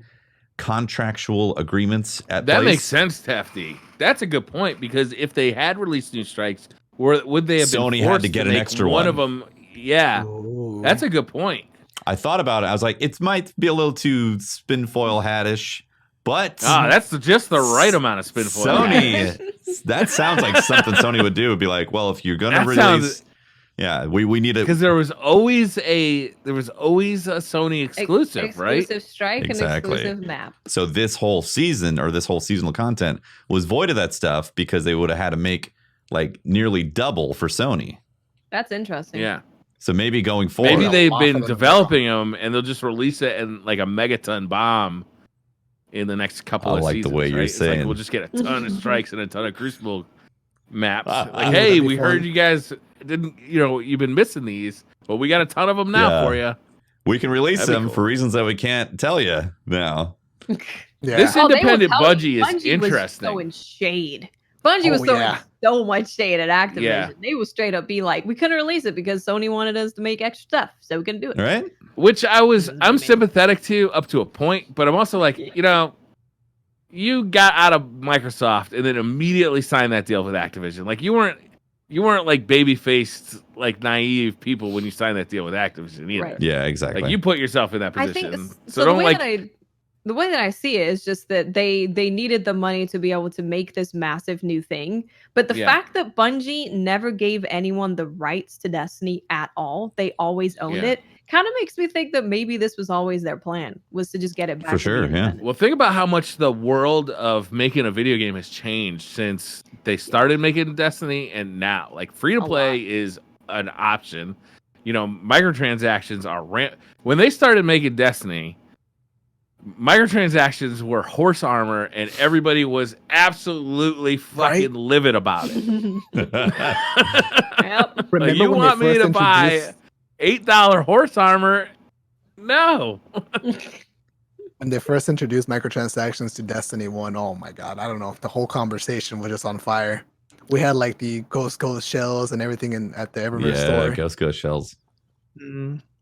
contractual agreements at that place? Makes sense, Tefty. That's a good point, because if they had released new strikes, would they have Sony been forced had to get an extra one of them? Yeah. Ooh. That's a good point. I thought about it. I was like, it might be a little too spin foil hat-ish, but that's just the right amount of spin foil. Sony, that sounds like something Sony would do. Would be like, well, if you're gonna release, we need it, because there was always a Sony exclusive, right? Exclusive strike and exclusive map. So this whole season, or this whole seasonal content, was void of that stuff because they would have had to make like nearly double for Sony. That's interesting. Yeah. So maybe going forward, maybe they've been developing them and they'll just release it in like a megaton bomb in the next couple of seasons. I like the way you're saying. Like we'll just get a ton of strikes and a ton of Crucible maps. Like, hey, we heard you guys you've been missing these, but we got a ton of them now for you. We can release them for reasons that we can't tell you now. This independent Bungie is interesting. Was throwing shade. Bungie was throwing so much shade at Activision. Yeah. They would straight up be like, we couldn't release it because Sony wanted us to make extra stuff, so we couldn't do it. Right? Which I'm sympathetic to up to a point, but I'm also like, you got out of Microsoft and then immediately signed that deal with Activision. Like you weren't like baby-faced, like naive people when you signed that deal with Activision either. Right. Yeah, exactly. Like you put yourself in that position. I think so the way that I see it is just that they needed the money to be able to make this massive new thing. But the fact that Bungie never gave anyone the rights to Destiny at all, they always owned it, kind of makes me think that maybe this was always their plan, was to just get it back. For sure, yeah. Well, think about how much the world of making a video game has changed since they started making Destiny and now. Like free-to-play is an option. Microtransactions are when they started making Destiny, microtransactions were horse armor and everybody was absolutely fucking livid about it. Yep. Like, you want me to buy $8 horse armor? No. When they first introduced microtransactions to Destiny 1, oh my god, I don't know, the whole conversation was just on fire. We had like the Ghost shells and everything at the Eververse store. Yeah, Ghost shells.